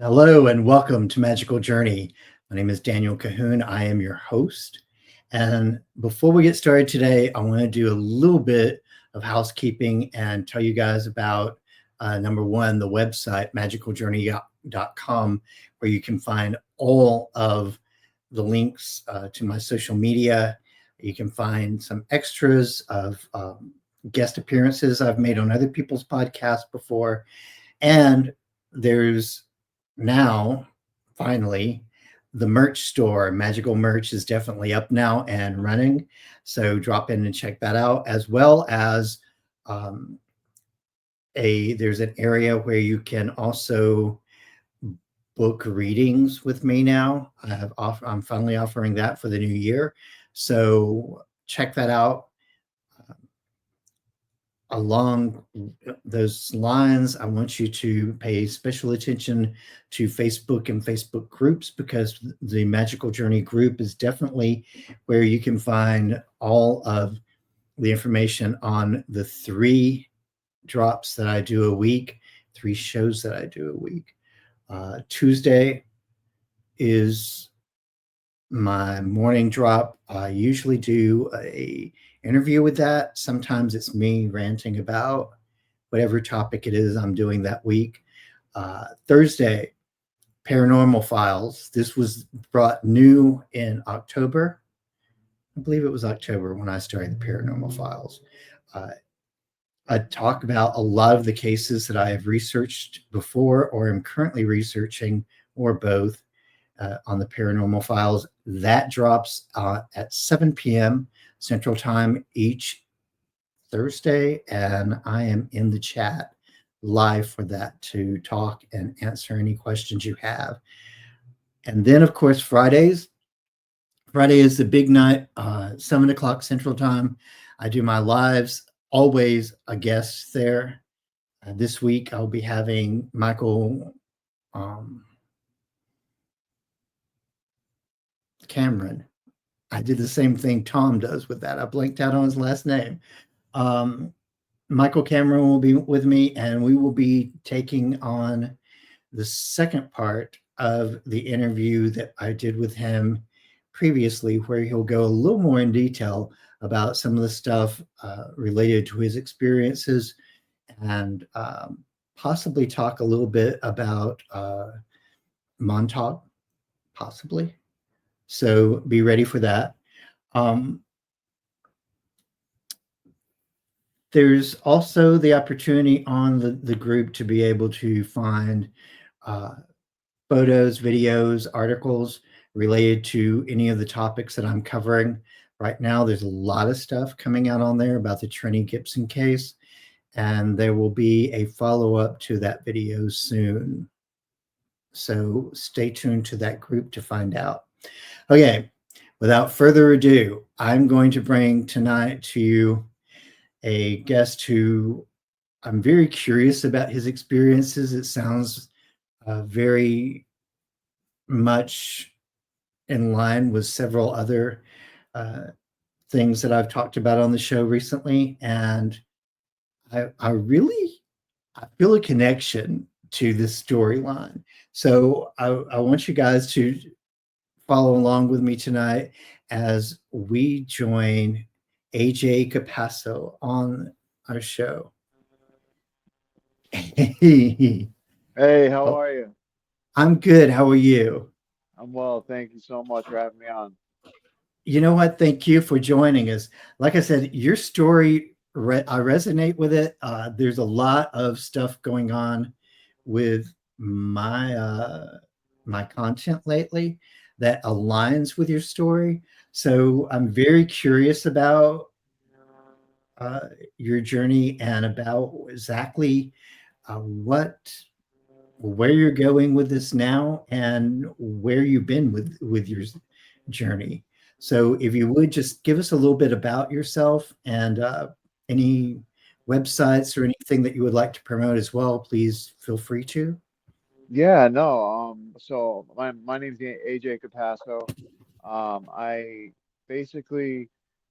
Hello and welcome to Magical Journey. My name is Daniel Cahoon. I am your host. And before we get started today, I want to do a little bit of housekeeping and tell you guys about number one, the website magicaljourney.com, where you can find all of the links to my social media. You can find some extras of guest appearances I've made on other people's podcasts before. And there's now finally the merch store. Magical merch is definitely up now and running, so drop in and check that out, as well as um, there's an area where you can also book readings with me now. I'm finally offering that for the new year, so check that out. Along those lines, I want you to pay special attention to Facebook and Facebook groups, because the Magical Journey group is definitely where you can find all of the information on the 3 drops that I do a week, 3 shows that I do a week. Tuesday is my morning drop. I usually do a interview with that. Sometimes it's me ranting about whatever topic it is I'm doing that week. Thursday, Paranormal Files. This was brought new in October. I believe it was October when I started the Paranormal Files. I talk about a lot of the cases that I have researched before or am currently researching, or both, on the Paranormal Files. That drops at 7 p.m. Central Time each Thursday, and I am in the chat live for that to talk and answer any questions you have. And then, of course, Friday is the big night, 7 o'clock Central Time. I do my lives, always a guest there. This week, I'll be having Michael Cameron. I did the same thing Tom does with that. I blanked out on his last name. Michael Cameron will be with me, and we will be taking on the second part of the interview that I did with him previously, where he'll go a little more in detail about some of the stuff related to his experiences, and possibly talk a little bit about Montauk, possibly. So be ready for that. There's also the opportunity on the group to be able to find photos, videos, articles related to any of the topics that I'm covering. Right now, there's a lot of stuff coming out on there about the Trini Gibson case, and there will be a follow-up to that video soon. So stay tuned to that group to find out. Okay, without further ado, I'm going to bring tonight to you a guest who I'm very curious about his experiences. It sounds very much in line with several other things that I've talked about on the show recently. And I feel a connection to this storyline. So I want you guys to follow along with me tonight as we join AJ Capasso on our show. Hey, how are you? I'm good. How are you? I'm well. Thank you so much for having me on. You know what? Thank you for joining us. Like I said, your story, I resonate with it. There's a lot of stuff going on with my content lately that aligns with your story. So I'm very curious about uh, your journey and about exactly what where you're going with this now and where you've been with your journey. So if you would just give us a little bit about yourself and any websites or anything that you would like to promote as well, please feel free to. Yeah, no. So my name's AJ Capasso. I basically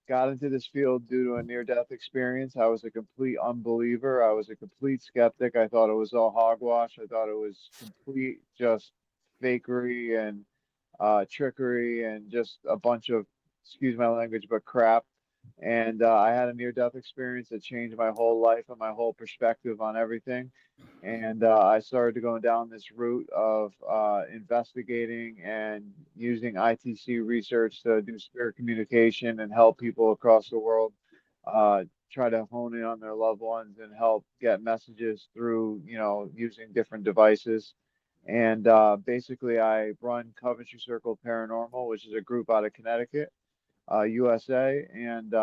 got into this field due to a near-death experience. I was a complete unbeliever. I was a complete skeptic. I thought it was all hogwash. I thought it was complete just fakery and trickery and just a bunch of, excuse my language, but crap. And I had a near-death experience that changed my whole life and my whole perspective on everything. And I started going down this route of investigating and using ITC research to do spirit communication and help people across the world try to hone in on their loved ones and help get messages through, using different devices. And basically, I run Coventry Circle Paranormal, which is a group out of Connecticut, USA. And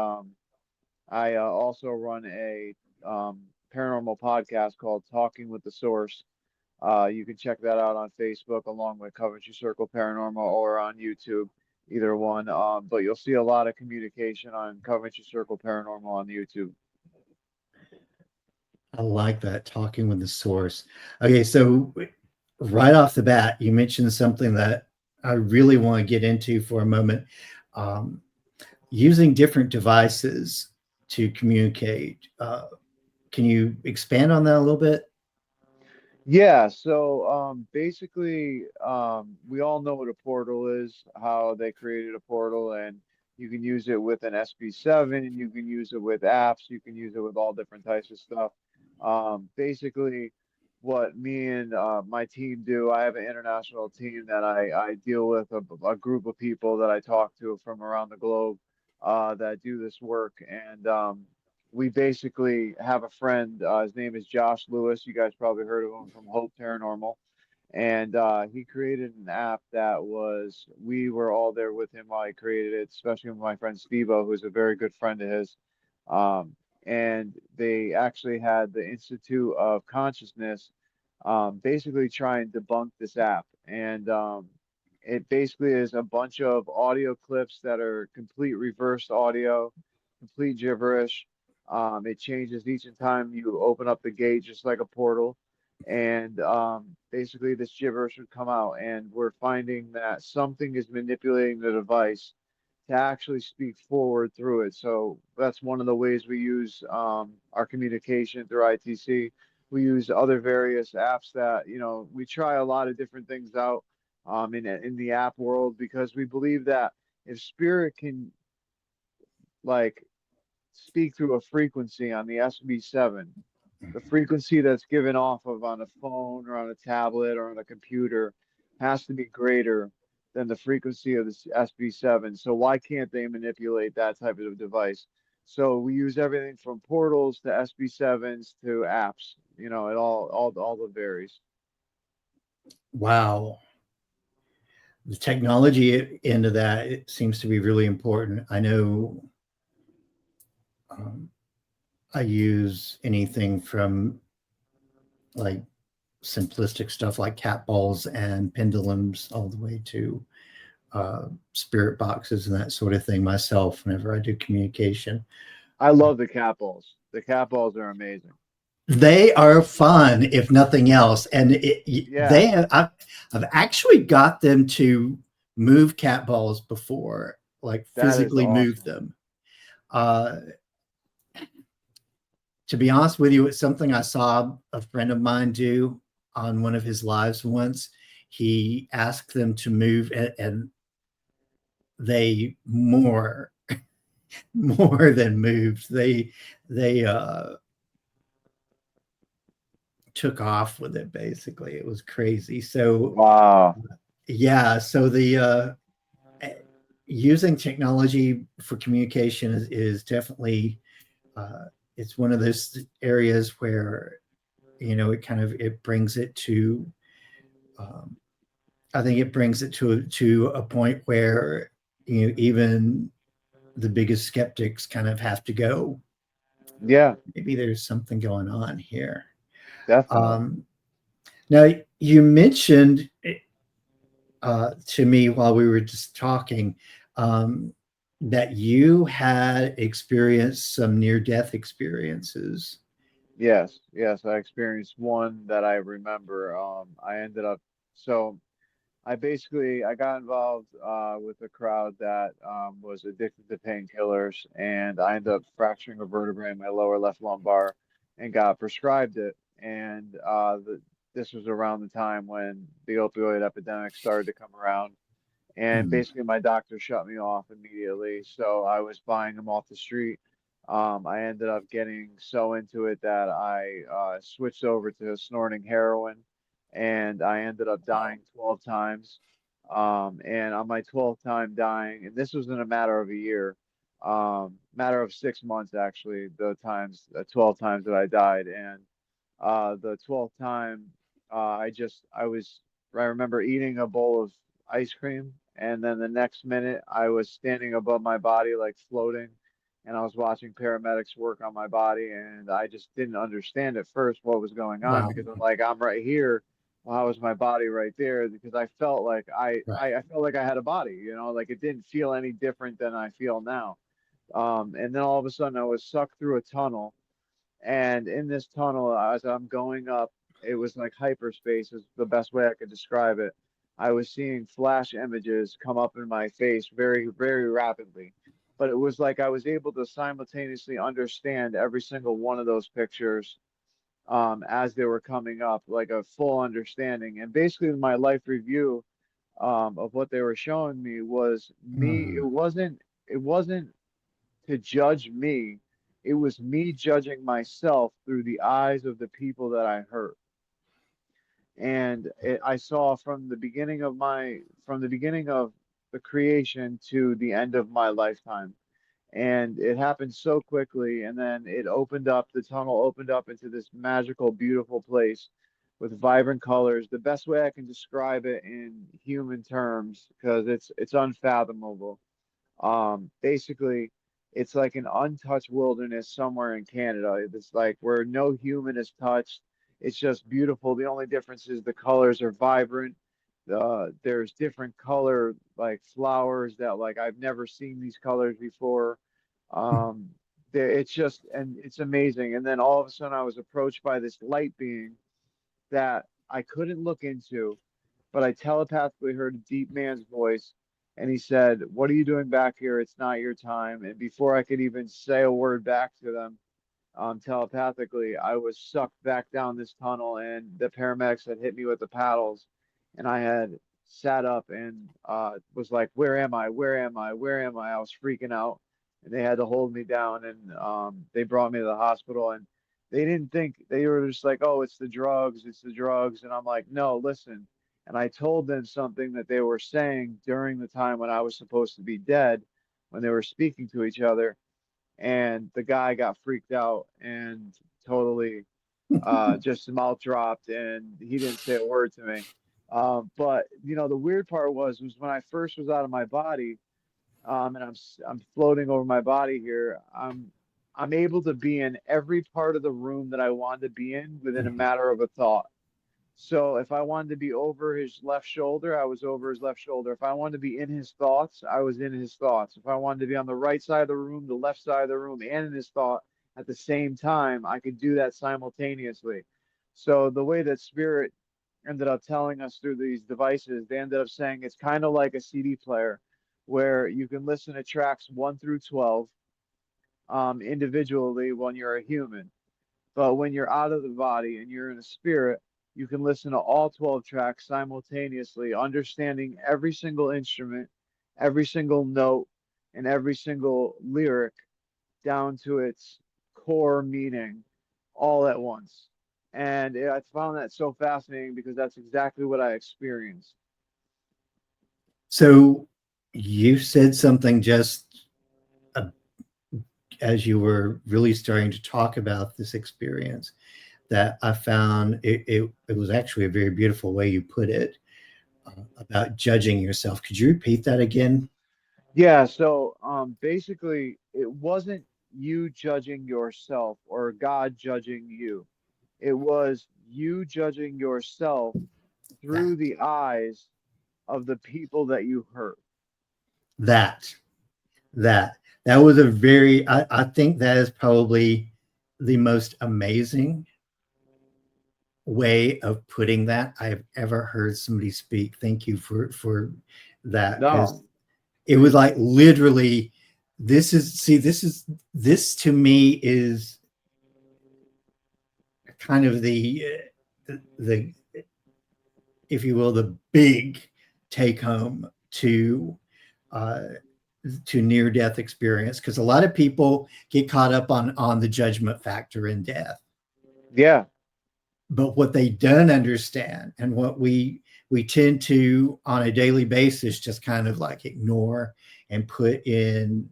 I also run a paranormal podcast called Talking with the Source. You can check that out on Facebook along with Coventry Circle Paranormal or on YouTube, either one. But you'll see a lot of communication on Coventry Circle Paranormal on YouTube. I like that, talking with the source. Okay, so right off the bat, you mentioned something that I really want to get into for a moment. Um, Using different devices to communicate. Can you expand on that a little bit? Yeah, so basically, we all know what a portal is, how they created a portal, and you can use it with an SB7, and you can use it with apps, you can use it with all different types of stuff. Basically, what me and my team do, I have an international team that I deal with, a group of people that I talk to from around the globe that do this work, and we basically have a friend. His name is Josh Lewis. You guys probably heard of him from Hope Paranormal. And he created an app that we were all there with him while he created it, especially with my friend Stevo, who's a very good friend of his. Um, and they actually had the Institute of Consciousness basically try and debunk this app. And it basically is a bunch of audio clips that are complete reversed audio, complete gibberish. It changes each time you open up the gate, just like a portal. And basically, this gibberish would come out, and we're finding that something is manipulating the device to actually speak forward through it. So that's one of the ways we use our communication through ITC. We use other various apps that, we try a lot of different things out in the app world because we believe that if spirit can like speak through a frequency on the SB7, the frequency that's given off of on a phone or on a tablet or on a computer has to be greater than the frequency of the SB7. So why can't they manipulate that type of device? So we use everything from portals to SB7s to apps. It all the varies. Wow. The technology end of that, it seems to be really important. I know um, I use anything from like simplistic stuff like cat balls and pendulums all the way to spirit boxes and that sort of thing myself whenever I do communication. I love the cat balls. The cat balls are amazing. They are fun, if nothing else, and Yeah, I've actually got them to move cat balls before, like that is physically move awesome. them. Uh, to be honest with you, it's something I saw a friend of mine do on one of his lives once. He asked them to move, and they more than moved. They took off with it. Basically, it was crazy. So Wow. yeah, so the using technology for communication is definitely uh, it's one of those areas where it brings it to um, I think it brings it to a point where even the biggest skeptics kind of have to go. Yeah, Maybe there's something going on here. definitely. Um, Now you mentioned to me while we were just talking um, that you had experienced some near-death experiences. Yes, yes, I experienced one that I remember. I ended up so I got involved with a crowd that was addicted to painkillers, and I ended up fracturing a vertebrae in my lower left lumbar and got prescribed it. And this was around the time when the opioid epidemic started to come around. And Mm, basically, my doctor shut me off immediately. So I was buying them off the street. I ended up getting so into it that I switched over to snorting heroin, and I ended up dying 12 times. And on my 12th time dying, and this was in a matter of a year, matter of 6 months actually, the times, 12 times that I died. And the 12th time, I remember eating a bowl of ice cream, and then the next minute I was standing above my body, like floating, and I was watching paramedics work on my body, and I just didn't understand at first what was going on wow. because I'm like, I'm right here. Well, how was my body right there? Because I felt like Right. I felt like I had a body, like it didn't feel any different than I feel now. And then all of a sudden I was sucked through a tunnel, and in this tunnel, as I'm going up, it was like hyperspace is the best way I could describe it. I was seeing flash images come up in my face very, very rapidly. But it was like I was able to simultaneously understand every single one of those pictures as they were coming up, like a full understanding. And basically, my life review of what they were showing me was me. Mm, It wasn't to judge me. It was me judging myself through the eyes of the people that I hurt. And I saw from the beginning of the creation to the end of my lifetime. And it happened so quickly. And then the tunnel opened up into this magical, beautiful place with vibrant colors. The best way I can describe it in human terms, because it's unfathomable. Basically, it's like an untouched wilderness somewhere in Canada. It's like where no human is touched. It's just beautiful. The only difference is the colors are vibrant. There's different color like flowers that like I've never seen these colors before. Um, it's just and it's amazing. And then all of a sudden, I was approached by this light being that I couldn't look into, but I telepathically heard a deep man's voice, and he said, "What are you doing back here? It's not your time." And before I could even say a word back to them, telepathically, I was sucked back down this tunnel, and the paramedics had hit me with the paddles, and I had sat up and was like, "Where am I? Where am I? Where am I?" I was freaking out, and they had to hold me down, and they brought me to the hospital, and they didn't think they were just like, "Oh, it's the drugs," and I'm like, "No, listen." And I told them something that they were saying during the time when I was supposed to be dead, when they were speaking to each other, and the guy got freaked out and totally just mouth dropped, and he didn't say a word to me. But the weird part was when I first was out of my body, and I'm floating over my body here. I'm able to be in every part of the room that I wanted to be in within a mm, matter of a thought. So if I wanted to be over his left shoulder, I was over his left shoulder. If I wanted to be in his thoughts, I was in his thoughts. If I wanted to be on the right side of the room, the left side of the room, and in his thought at the same time, I could do that simultaneously. So the way that Spirit ended up telling us through these devices, they ended up saying it's kind of like a CD player where you can listen to tracks 1 through 12 individually when you're a human. But when you're out of the body and you're in a spirit, you can listen to all 12 tracks simultaneously, understanding every single instrument, every single note, and every single lyric down to its core meaning all at once. And I found that so fascinating because that's exactly what I experienced. so you said something just uh, as you were really starting to talk about this experience that I found it was actually a very beautiful way you put it about judging yourself. Could you repeat that again? Yeah, so basically, it wasn't you judging yourself or God judging you. It was you judging yourself through That, the eyes of the people that you hurt. that, that was a very, I think that is probably the most amazing way of putting that I've ever heard somebody speak. Thank you for that, because No, it was like literally, this to me is kind of the if you will, the big take home uh, to near death experience, because a lot of people get caught up on the judgment factor in death, yeah, but what they don't understand, and what we tend to on a daily basis just kind of like ignore and put in,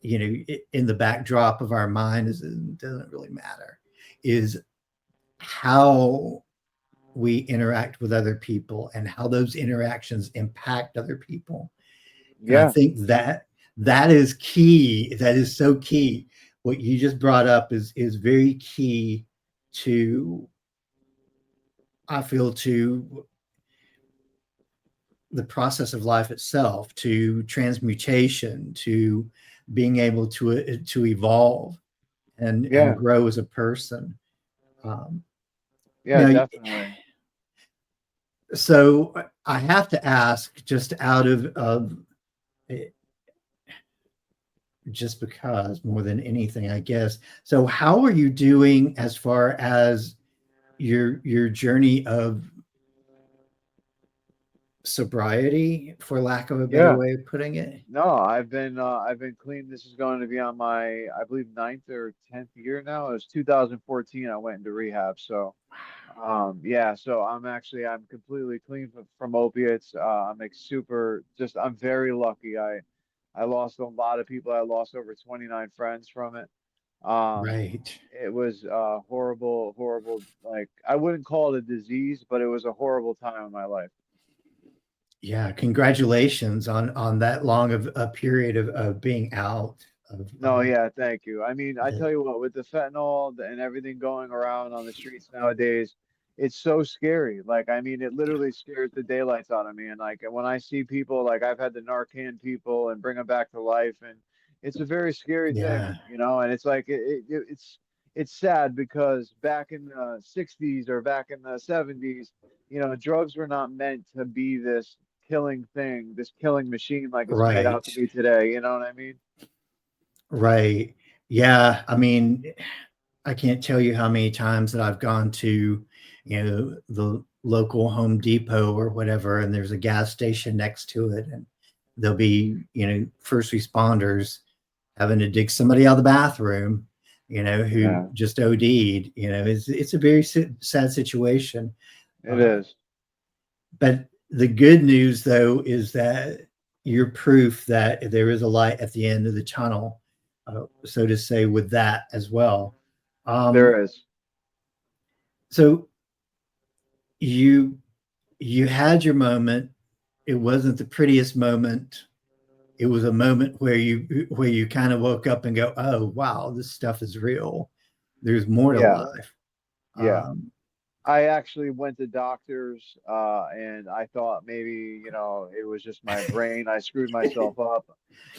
in the backdrop of our mind, is it doesn't really matter, is how we interact with other people and how those interactions impact other people. And I yeah, think that is key. That is so key. What you just brought up is very key to, I feel, to the process of life itself, to transmutation, to being able to evolve and yeah, grow as a person. Um, yeah, now, definitely. so I have to ask, just out of just because, more than anything, I guess. So, how are you doing as far as your journey of sobriety, for lack of a better Yeah. way of putting it? No, I've been clean. This is going to be on my, I believe, ninth or 10th year now. It was 2014. I went into rehab. So yeah, so I'm completely clean from opiates. I'm like super just I'm very lucky. I lost a lot of people. I lost over 29 friends from it. Um, Right. it was horrible, horrible. Like I wouldn't call it a disease, but it was a horrible time in my life. Yeah. Congratulations on that long of a period of being out No, yeah, thank you. I mean, I the, tell you what, with the fentanyl and everything going around on the streets nowadays, it's so scary. Like, I mean, it literally scares the daylights out of me. And like, when I see people, like I've had to Narcan people and bring them back to life, and it's a very scary thing, yeah. you know. And it's like it's sad because back in the 60s or back in the 70s, drugs were not meant to be this killing thing, this killing machine like it's made out Right. to be today. You know what I mean? Right. Yeah. I mean, I can't tell you how many times that I've gone to, the local Home Depot or whatever, and there's a gas station next to it, and there'll be, first responders having to dig somebody out of the bathroom, who Yeah. just OD'd. It's a very sad situation. It Uh, is. but the good news, though, is that you're proof that there is a light at the end of the tunnel, so to say, with that as well. Um, There is. so you you had your moment. It wasn't the prettiest moment. It was a moment where you kind of woke up and go, "Oh wow, this stuff is real. There's more to Yeah. life." Yeah. Um, I actually went to doctors, and I thought maybe, it was just my brain. I screwed myself up.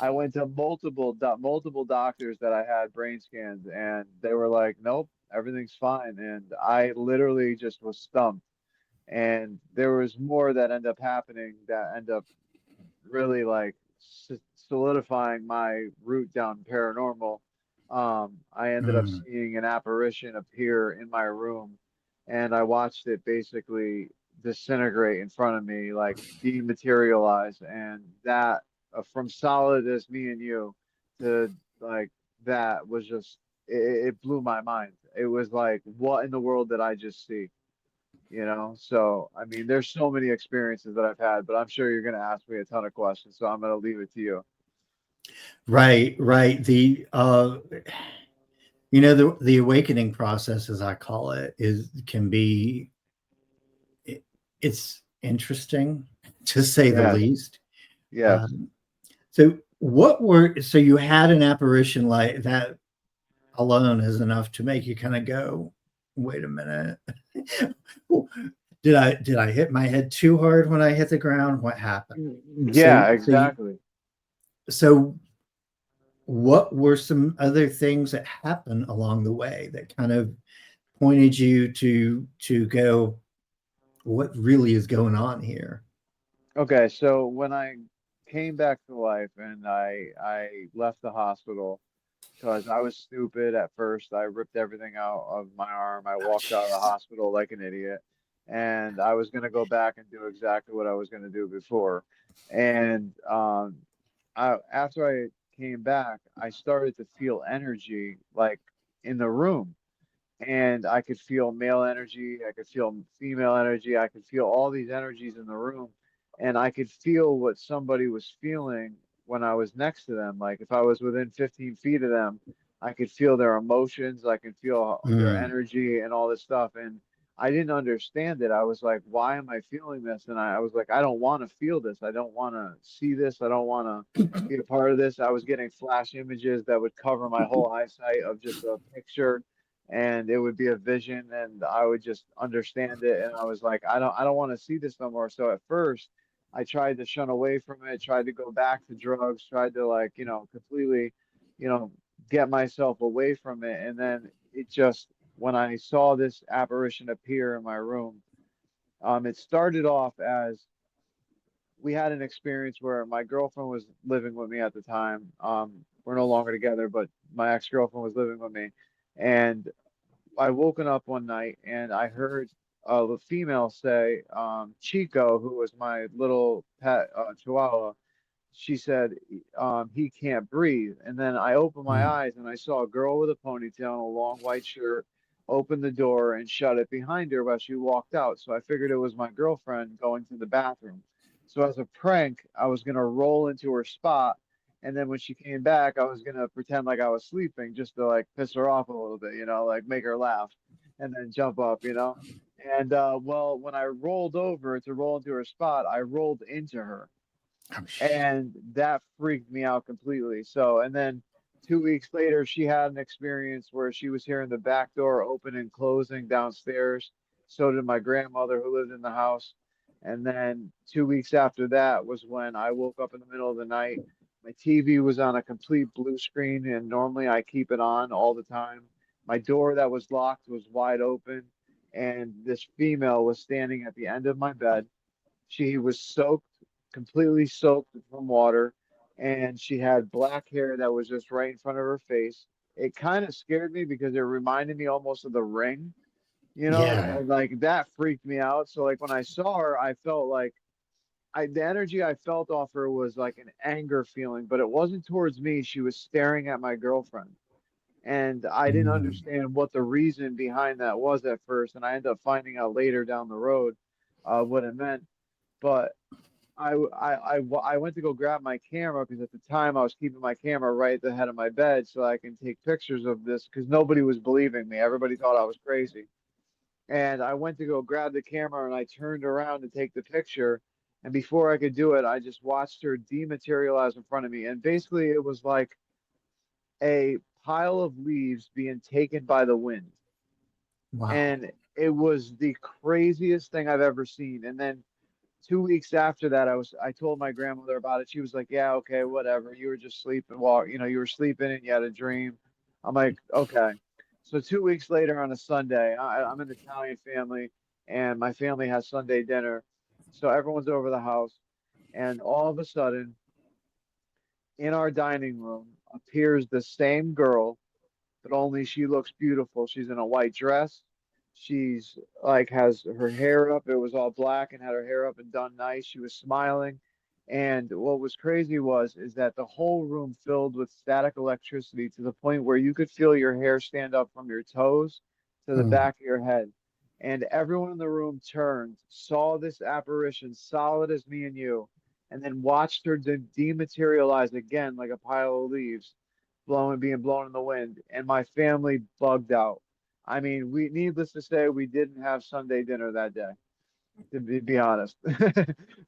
I went to multiple doctors that I had brain scans, and they were like, "Nope, everything's fine." And I literally just was stumped. And there was more that ended up happening that end up really like solidifying my route down paranormal. I ended up mm, seeing an apparition appear in my room, and I watched it basically disintegrate in front of me, like dematerialize. And that, from solid as me and you to like that, was just it blew my mind. It was like, what in the world did I just see? So I mean, there's so many experiences that I've had, but I'm sure you're going to ask me a ton of questions, so I'm going to leave it to you. right, right. The awakening process, as I call it, is can be it's interesting, to say the Yes, least. yes. Um, so you had an apparition like that alone is enough to make you kind of go, wait a minute. Did I hit my head too hard when I hit the ground? What happened? So Yeah, so you, exactly. so what were some other things that happened along the way that kind of pointed you to go, what really is going on here? Okay, so when I came back to life and I left the hospital because I was stupid at first. I ripped everything out of my arm. I Oh, walked out of the jeez. hospital like an idiot, and I was gonna go back and do exactly what I was gonna do before. And after I came back, I started to feel energy like in the room, and I could feel male energy, I could feel female energy, I could feel all these energies in the room, and I could feel what somebody was feeling when I was next to them. Like if I was within 15 feet of them, I could feel their emotions, I could feel their Mm. energy and all this stuff. And I didn't understand it. I was like, why am I feeling this? And I was like, I don't want to feel this. I don't want to see this. I don't want to be a part of this. I was getting flash images that would cover my whole eyesight of just a picture, and it would be a vision, and I would just understand it, and I was like, I don't want to see this no more. So at first I tried to shun away from it, tried to go back to drugs, tried to, like, completely, you know get myself away from it. And then it just, when I saw this apparition appear in my room, it started off as, we had an experience where my girlfriend was living with me at the time. We're no longer together, but my ex-girlfriend was living with me. And I woken up one night and I heard the female say, Chico, who was my little pet chihuahua. She said, he can't breathe. And then I opened my Mm. eyes and I saw a girl with a ponytail and a long white shirt open the door and shut it behind her while she walked out. So I figured it was my girlfriend going to the bathroom. So as a prank, I was going to roll into her spot. And then when she came back, I was going to pretend like I was sleeping just to, like, piss her off a little bit, like make her laugh and then jump up. And well, when I rolled over to roll into her spot, I rolled into her, Oh, shit. and that freaked me out completely. So, and then 2 weeks later, she had an experience where she was hearing the back door open and closing downstairs. So did my grandmother, who lived in the house. And then 2 weeks after that was when I woke up in the middle of the night. My TV was on a complete blue screen, and normally I keep it on all the time. My door that was locked was wide open, and this female was standing at the end of my bed. She was soaked, completely soaked from water, and she had black hair that was just right in front of her face. It kind of scared me because it reminded me almost of the Ring, Yeah. and like that freaked me out. So like when I saw her, I felt like the energy I felt off her was like an anger feeling, but it wasn't towards me. She was staring at my girlfriend. And I didn't Mm. understand what the reason behind that was at first. And I ended up finding out later down the road what it meant. But I went to go grab my camera because at the time I was keeping my camera right at the head of my bed so I can take pictures of this, because nobody was believing me. Everybody thought I was crazy. And I went to go grab the camera and I turned around to take the picture. And before I could do it, I just watched her dematerialize in front of me. And basically, it was like a pile of leaves being taken by the wind. Wow. And it was the craziest thing I've ever seen. And then 2 weeks after that, I told my grandmother about it. She was like, "Yeah, okay, whatever. You were just sleeping, you were sleeping and you had a dream." I'm like, "Okay." So 2 weeks later on a Sunday, I'm an Italian family, and my family has Sunday dinner. So everyone's over the house, and all of a sudden, in our dining room appears the same girl, but only she looks beautiful. She's in a white dress. She's like has her hair up. It was all black and had her hair up and done nice. She was smiling. And what was crazy was is that the whole room filled with static electricity to the point where you could feel your hair stand up from your toes to the Mm. back of your head. And everyone in the room turned, saw this apparition solid as me and you, and then watched her dematerialize again like a pile of leaves being blown in the wind, and my family bugged out. I mean, we needless to say, we didn't have Sunday dinner that day, to be honest.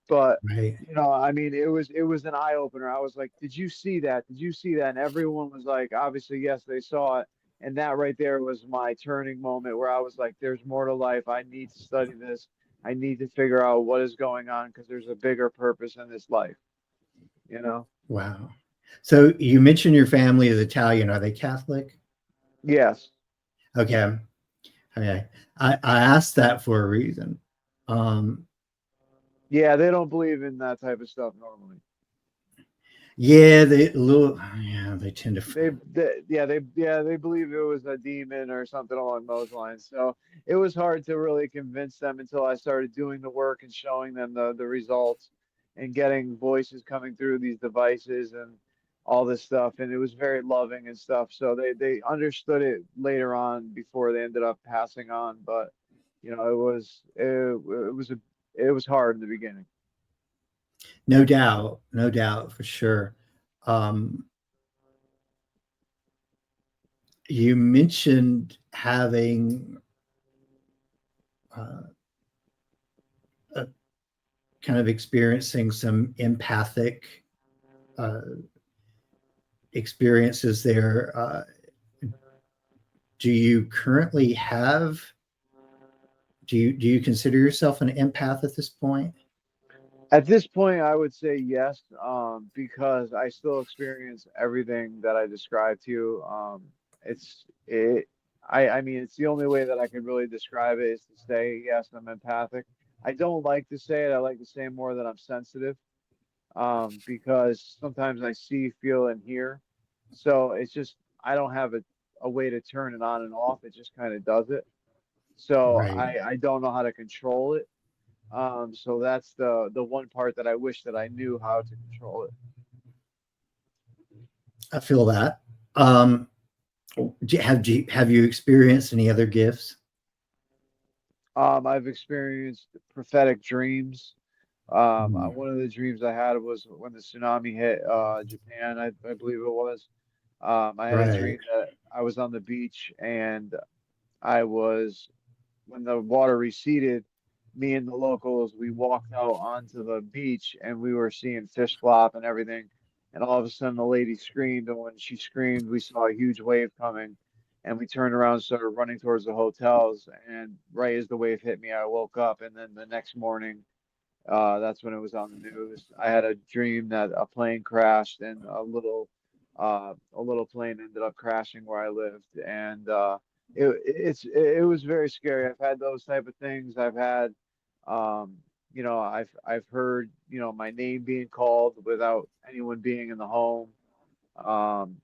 But Right. I mean, it was an eye opener. I was like, "Did you see that? Did you see that?" And everyone was like, "Obviously, yes, they saw it." And that right there was my turning moment where I was like, "There's more to life. I need to study this. I need to figure out what is going on because there's a bigger purpose in this life." You know? Wow. So you mentioned your family is Italian. Are they Catholic? Yes. Okay. Okay. I asked that for a reason. Um, Yeah, they don't believe in that type of stuff normally. yeah, yeah, they tend to, They believe it was a demon or something along those lines. So it was hard to really convince them until I started doing the work and showing them the results and getting voices coming through these devices and all this stuff. And it was very loving and stuff. So they understood it later on before they ended up passing on. But it was it was hard in the beginning. no doubt for sure. Um, you mentioned having uh, a kind of experiencing some empathic uh, experiences there. Do you currently have? Do you consider yourself an empath at this point? At this point, I would say yes, because I still experience everything that I described to you. It's it. I mean, it's the only way that I can really describe it is to say yes, I'm empathic. I don't like to say it. I like to say more that I'm sensitive, because sometimes I see, feel, and hear. So it's just I don't have a way to turn it on and off. It just kind of does it. So Right. I don't know how to control it. So that's the one part that I wish that I knew how to control it. I feel that. Um, have you experienced any other gifts? I've experienced prophetic dreams. Mm, One of the dreams I had was when the tsunami hit Japan, I believe it was. I had a right. dream that I was on the beach and I was when the water receded, me and the locals, we walked out onto the beach and we were seeing fish flop and everything. And all of a sudden, the lady screamed. And when she screamed, we saw a huge wave coming. And we turned around and started running towards the hotels. And right as the wave hit me, I woke up. And then the next morning, that's when it was on the news. I had a dream that a plane crashed and a little plane ended up crashing where I lived, and it was very scary. I've had those type of things. I've had, um, I've heard, my name being called without anyone being in the home. Um,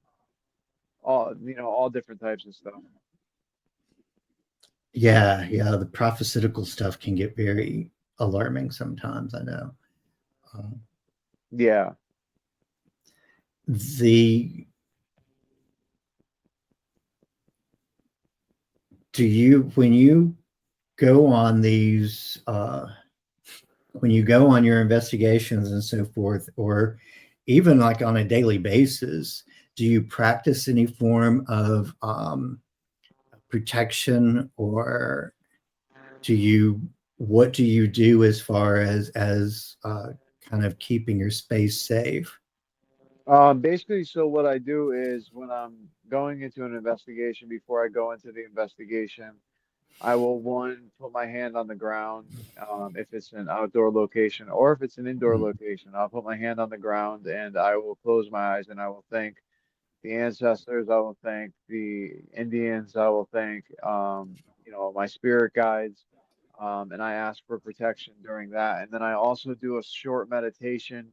all different types of stuff. Yeah, yeah. The prophetical stuff can get very alarming sometimes. I know. Um, Yeah. the do you when you go on these when you go on your investigations and so forth, or even like on a daily basis, do you practice any form of protection, or do you what do you do as far as kind of keeping your space safe? Basically, so what I do is when I'm going into an investigation, before I go into the investigation, I will one put my hand on the ground, if it's an outdoor location or if it's an indoor Mm, location. I'll put my hand on the ground and I will close my eyes and I will thank the ancestors. I will thank the Indians. I will thank, my spirit guides. And I ask for protection during that. And then I also do a short meditation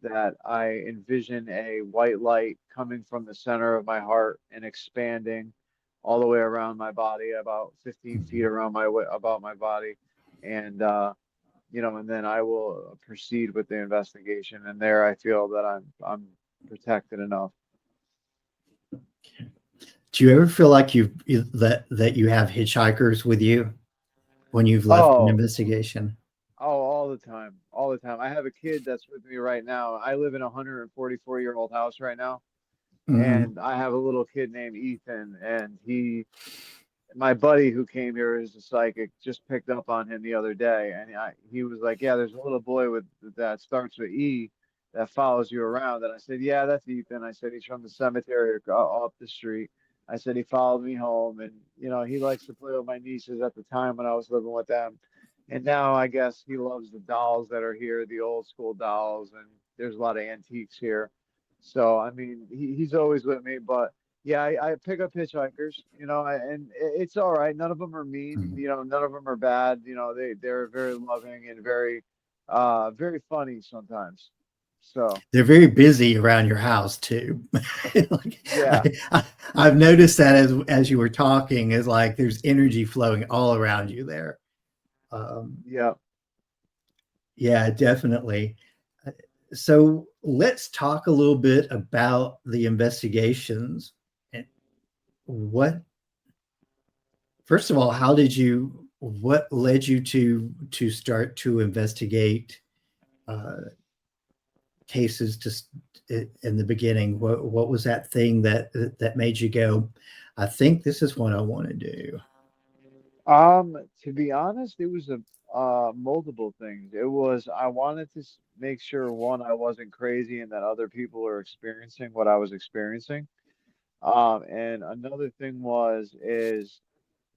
that I envision a white light coming from the center of my heart and expanding all the way around my body, about 15 feet mhm. around about my body, and and then I will proceed with the investigation. And there, I feel that I'm protected enough. Do you ever feel like that you have hitchhikers with you when you've left an Oh, investigation? all the time, all the time. I have a kid that's with me right now. I live in a 144-year-old house right now, Hmm. and I have a little kid named Ethan, and my buddy who came here is a psychic just picked up on him the other day, and he was like, "Yeah, there's a little boy with that starts with E that follows you around." And I said, "Yeah, that's Ethan." I said, "He's from the cemetery up the street." I said, "He followed me home, and he likes to play with my nieces at the time when I was living with them, and now I guess he loves the dolls that are here, the old school dolls, and there's a lot of antiques here." So I mean, he's always with me, but Yeah, I pick up hitchhikers, and it's all right. None of them are mean, Mhm. none of them are bad. They're very loving and very funny sometimes. So, They're very busy around your house too. Like, yeah, I've noticed that as you were talking, is like there's energy flowing all around you there. Um, yeah. yeah, definitely. Uh, So let's talk a little bit about the investigations. And what, first of all, how did you? What led you to start to investigate uh, cases in the beginning? What was that thing that made you go, I think this is what I want to do? To be honest, it was a multiple things. It was I wanted to make sure one, I wasn't crazy and that other people are experiencing what I was experiencing. And another thing is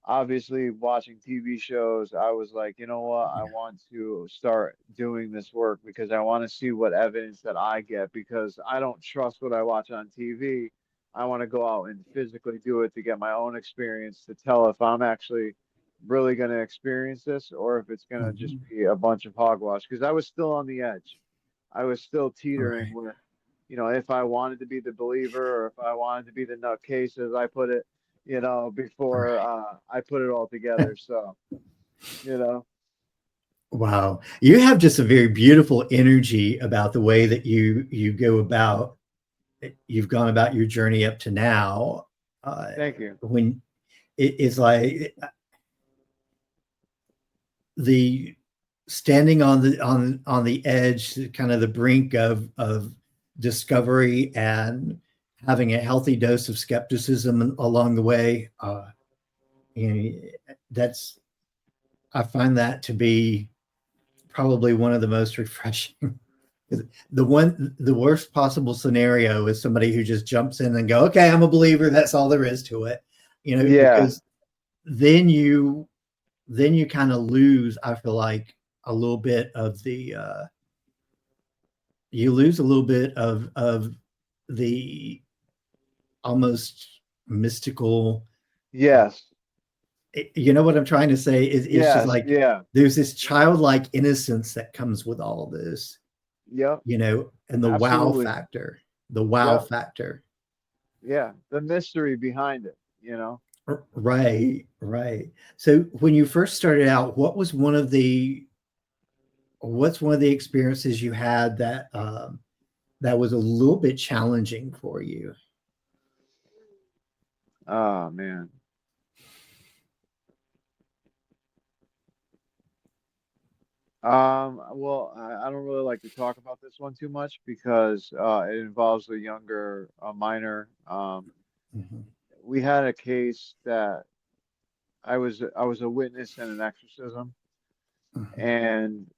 obviously watching TV shows, I was like, you know what, I want to start doing this work because I want to see what evidence that I get because I don't trust what I watch on TV. I want to go out and physically do it to get my own experience to tell if I'm actually really going to experience this or if it's going to just Mhm. be a bunch of hogwash because I was still on the edge. I was still teetering Right. with, if I wanted to be the believer or if I wanted to be the nutcase, as I put it, before Right. I put it all together. So, you know, Wow. You have just a very beautiful energy about the way that you go about you've gone about your journey up to now. Uh, thank you. when it's like the standing on the edge, kind of the brink of discovery, and having a healthy dose of skepticism along the way. You know, that's I find that to be probably one of the most refreshing. The worst possible scenario is somebody who just jumps in and go, okay, I'm a believer. That's all there is to it. Yeah. Because then you kind of lose, I feel like, a little bit of the you lose a little bit of the almost mystical. uh, Yes. you know what I'm trying to say? It's just Yes. like Yeah. there's this childlike innocence that comes with all of this, Yep. and Absolutely. the wow Yep. factor. Yeah. The mystery behind it. Right, right. So when you first started out, what's one of the experiences you had that was a little bit challenging for you? Oh man. Well, I don't really like to talk about this one too much because it involves a younger a minor. Mhm, We had a case that I was a witness in an exorcism, mhm, and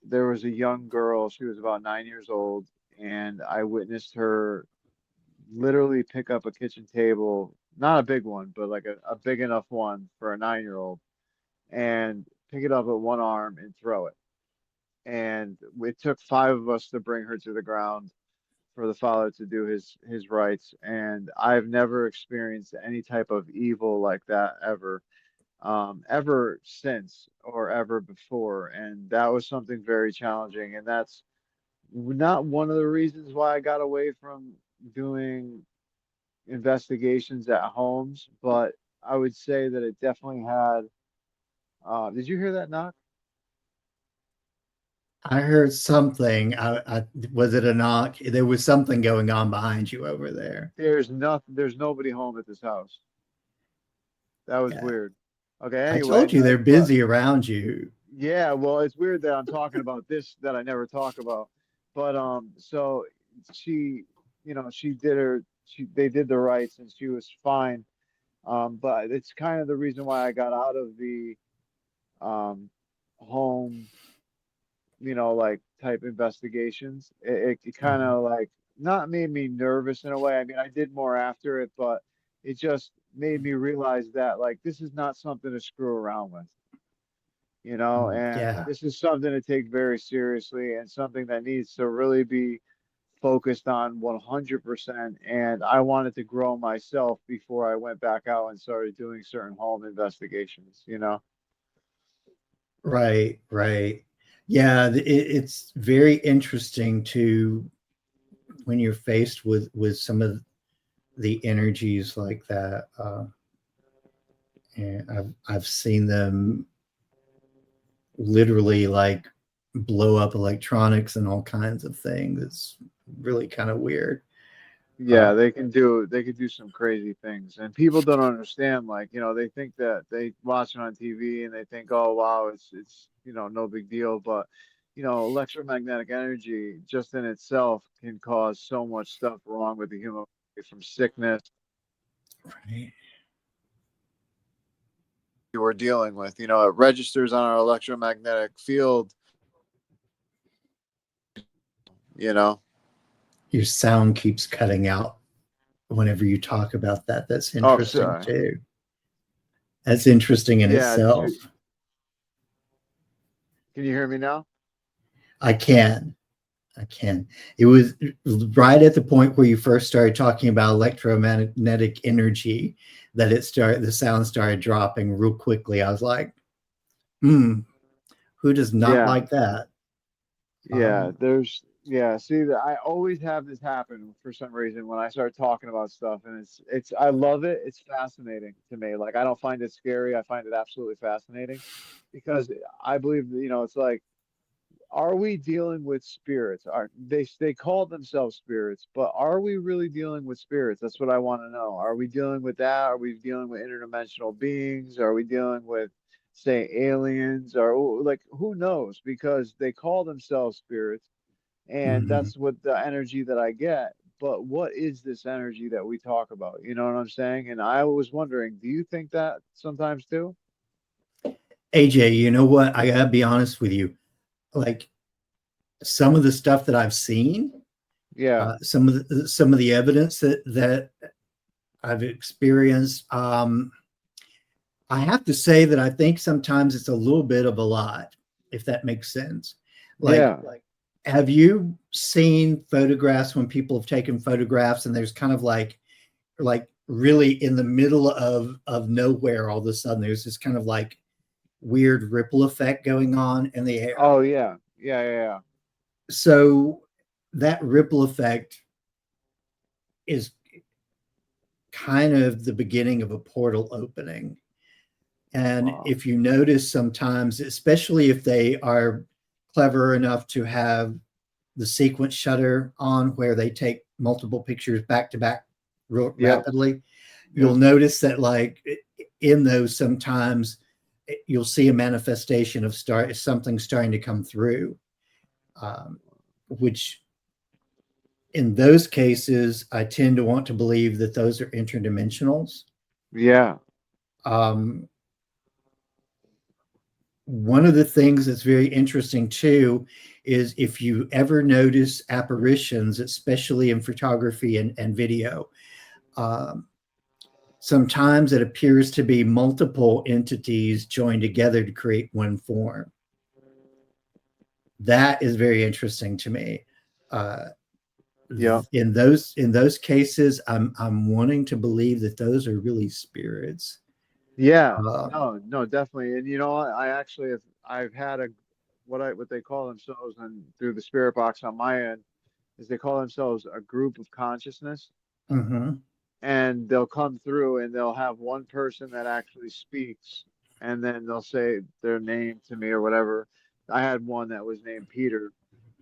there was a young girl. She was about 9 years old, and I witnessed her literally pick up a kitchen table, not a big one, but like a big enough one for a 9-year-old, and pick it up with one arm and throw it. And it took five of us to bring her to the ground for the father to do his rites. And I've never experienced any type of evil like that ever since or ever before. And that was something very challenging. And that's not one of the reasons why I got away from doing investigations at homes, but I would say that it definitely had. Did you hear that knock? I heard something. Was it a knock? There was something going on behind you over there. There's nothing. There's nobody home at this house. That was Yeah. weird. Okay. I Anyway, told you they're but busy around you. yeah. Well, it's weird that I'm talking about this that I never talk about. But so she, she did her. They did the rights and she was fine. But it's kind of the reason why I got out of the um home, like type investigations. It kind Mhm. of like not made me nervous in a way. I mean, I did more after it, but it just made me realize that like this is not something to screw around with, and Yeah. this is something to take very seriously and something that needs to really be focused on 100%, and I wanted to grow myself before I went back out and started doing certain home investigations, you know? Right, right. Yeah, it's very interesting to when you're faced with some of the energies like that. And I've seen them literally like blow up electronics and all kinds of things. It's really kind of weird. Yeah, they can do some crazy things. And people don't understand, like, they think that they watch it on TV and they think, oh wow, it's no big deal. But electromagnetic energy just in itself can cause so much stuff wrong with the human body, from sickness Right. we're dealing with. It registers on our electromagnetic field, you know. Your sound keeps cutting out whenever you talk about that. That's Oh, interesting sorry. too. That's interesting in Yeah, did itself. you can you hear me now? I can. I can. It was right at the point where you first started talking about electromagnetic energy that the sound started dropping real quickly. I was like, hmm, who does not Yeah. like that? Yeah, Um, yeah, see that I always have this happen for some reason when I start talking about stuff, and it's I love it. It's fascinating to me. Like, I don't find it scary. I find it absolutely fascinating because I believe that, it's like, are we dealing with spirits? Are they call themselves spirits, but are we really dealing with spirits? That's what I want to know. Are we dealing with that? Are we dealing with interdimensional beings? Are we dealing with, say, aliens? Or, like, who knows? Because they call themselves spirits, and mhm. that's what the energy that I get. But what is this energy that we talk about? You know what I'm saying? And I was wondering, do you think that sometimes too? AJ, you know what? I gotta be honest with you. Like some of the stuff that I've seen, Yeah, some of the evidence that I've experienced, I have to say that I think sometimes it's a little bit of a lot, if that makes sense. yeah. Like, have you seen photographs when people have taken photographs and there's kind of like really in the middle of nowhere, all of a sudden there's this kind of like weird ripple effect going on in the air. Oh, yeah, yeah, yeah, yeah. So that ripple effect is kind of the beginning of a portal opening. And Wow. if you notice sometimes, especially if they are clever enough to have the sequence shutter on where they take multiple pictures back to back real Yep, rapidly, you'll yep. notice that like in those sometimes you'll see a manifestation of something starting to come through, which in those cases I tend to want to believe that those are interdimensionals. Yeah, Um, One of the things that's very interesting too is if you ever notice apparitions, especially in photography and video, um, sometimes it appears to be multiple entities joined together to create one form. That is very interesting to me. Uh, yep. in those cases, I'm wanting to believe that those are really spirits. Yeah, Um, no, no, definitely. And you know what? I actually have I've had a what they call themselves, and through the spirit box on my end, is they call themselves a group of consciousness. mhm, And they'll come through and they'll have one person that actually speaks, and then they'll say their name to me or whatever. I had one that was named Peter,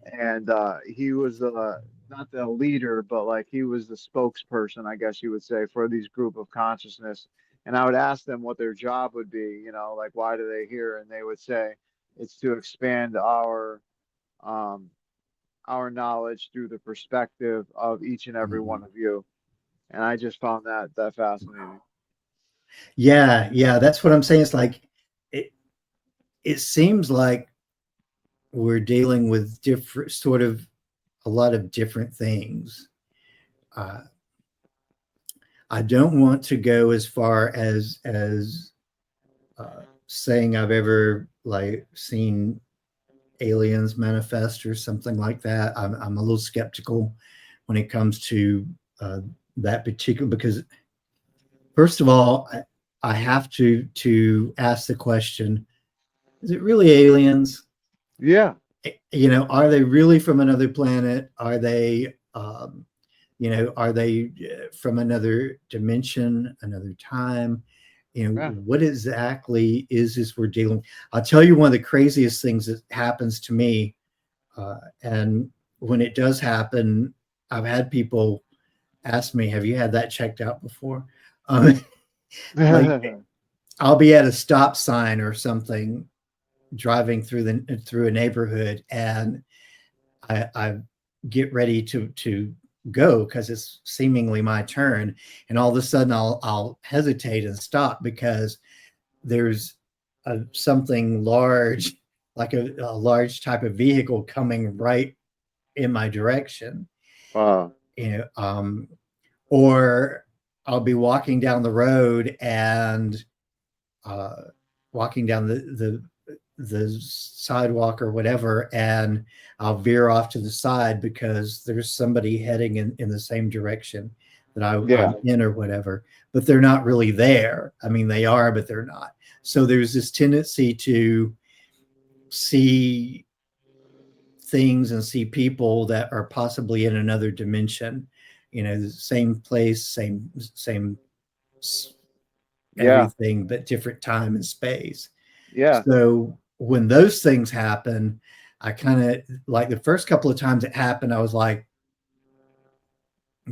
and he was not the leader, but like he was the spokesperson, I guess you would say, for these group of consciousness. And I would ask them what their job would be, like, why do they here? And they would say it's to expand um our knowledge through the perspective of each and every one mhm. of you. And I just found that fascinating. Yeah, yeah, that's what I'm saying. It's like it, it seems like we're dealing with different sort of a lot of different things. Uh, I don't want to go as far as saying I've ever like seen aliens manifest or something like that. I'm a little skeptical when it comes to uh, that particular, because first of all, I have to ask the question: is it really aliens? Yeah. Are they really from another planet? Are they, are they from another dimension, another time? Yeah. What exactly is this we're dealing with? I'll tell you one of the craziest things that happens to me. And when it does happen, I've had people ask me, have you had that checked out before? Um, like I'll be at a stop sign or something driving through a neighborhood, and I get ready to go because it's seemingly my turn, and all of a sudden I'll hesitate and stop because there's something large, like a large type of vehicle coming right in my direction. Wow. You know, or I'll be walking down the road and uh, walking down the sidewalk or whatever, and I'll veer off to the side because there's somebody heading in the same direction that Yeah. I'm in or whatever, but they're not really there. I mean, they are, but they're not. So there's this tendency to see things and see people that are possibly in another dimension, the same place, same Yeah. everything, but different time and space. Yeah. So when those things happen, I kind of, like, the first couple of times it happened, I was like,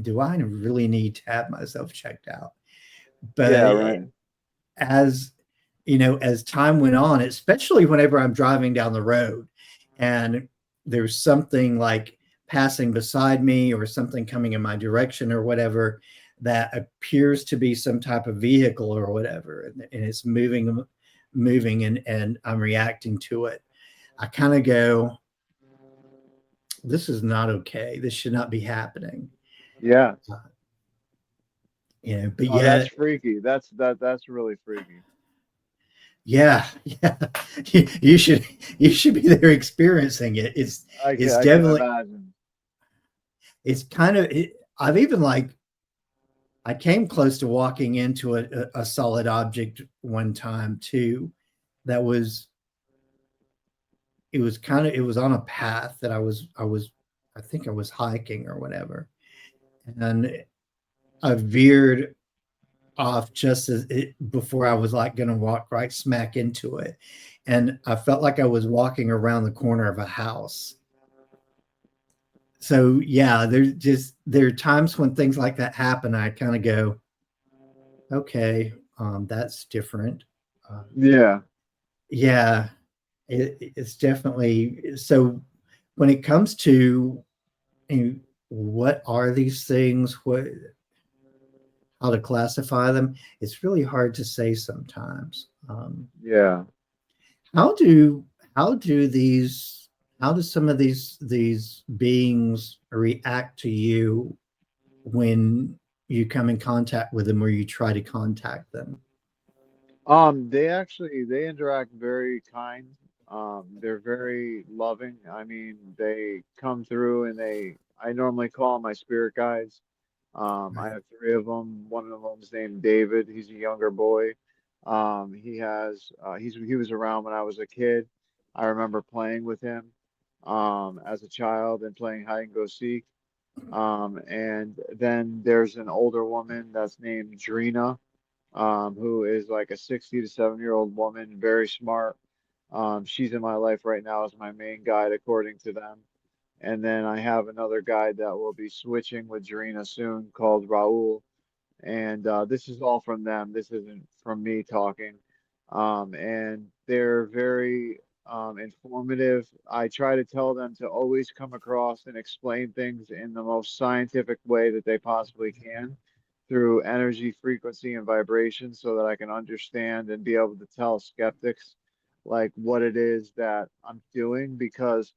do I really need to have myself checked out? Yeah. But Right. as as time went on, especially whenever I'm driving down the road and there's something like passing beside me or something coming in my direction or whatever that appears to be some type of vehicle or whatever, and it's moving, and I'm reacting to it. I kind of go, this is not okay. This should not be happening. Yeah. Uh, but Oh, that's yet, freaky. That's really freaky. yeah, yeah, you should be there experiencing it. It's I can definitely, imagine. it's kind of I've even, like, I came close to walking into a solid object one time too. That was it was on a path that I think I was hiking or whatever, and I veered off just before I was like going to walk right smack into it, and I felt like I was walking around the corner of a house. So yeah, there are times when things like that happen. I kind of go, okay, that's different. Uh, Yeah. yeah, it's definitely so. When it comes to, what are these things, what how to classify them, it's really hard to say sometimes. Yeah. How do how do these how do some of these beings react to you when you come in contact with them or you try to contact them? They interact very kind. They're very loving. I mean, they come through and I normally call them my spirit guides. I Right. have three of them. One of them's named David. He's a younger boy. He was around when I was a kid. I remember playing with him, as a child and playing hide and go seek. And then there's an older woman that's named Drina, who is like a 60 to 7-year-old woman, very smart. She's in my life right now as my main guide, according to them. And then I have another guide that will be switching with Jarena soon called Raul. And this is all from them. This isn't from me talking. And they're very informative. I try to tell them to always come across and explain things in the most scientific way that they possibly can through energy, frequency, and vibration so that I can understand and be able to tell skeptics like what it is that I'm doing, because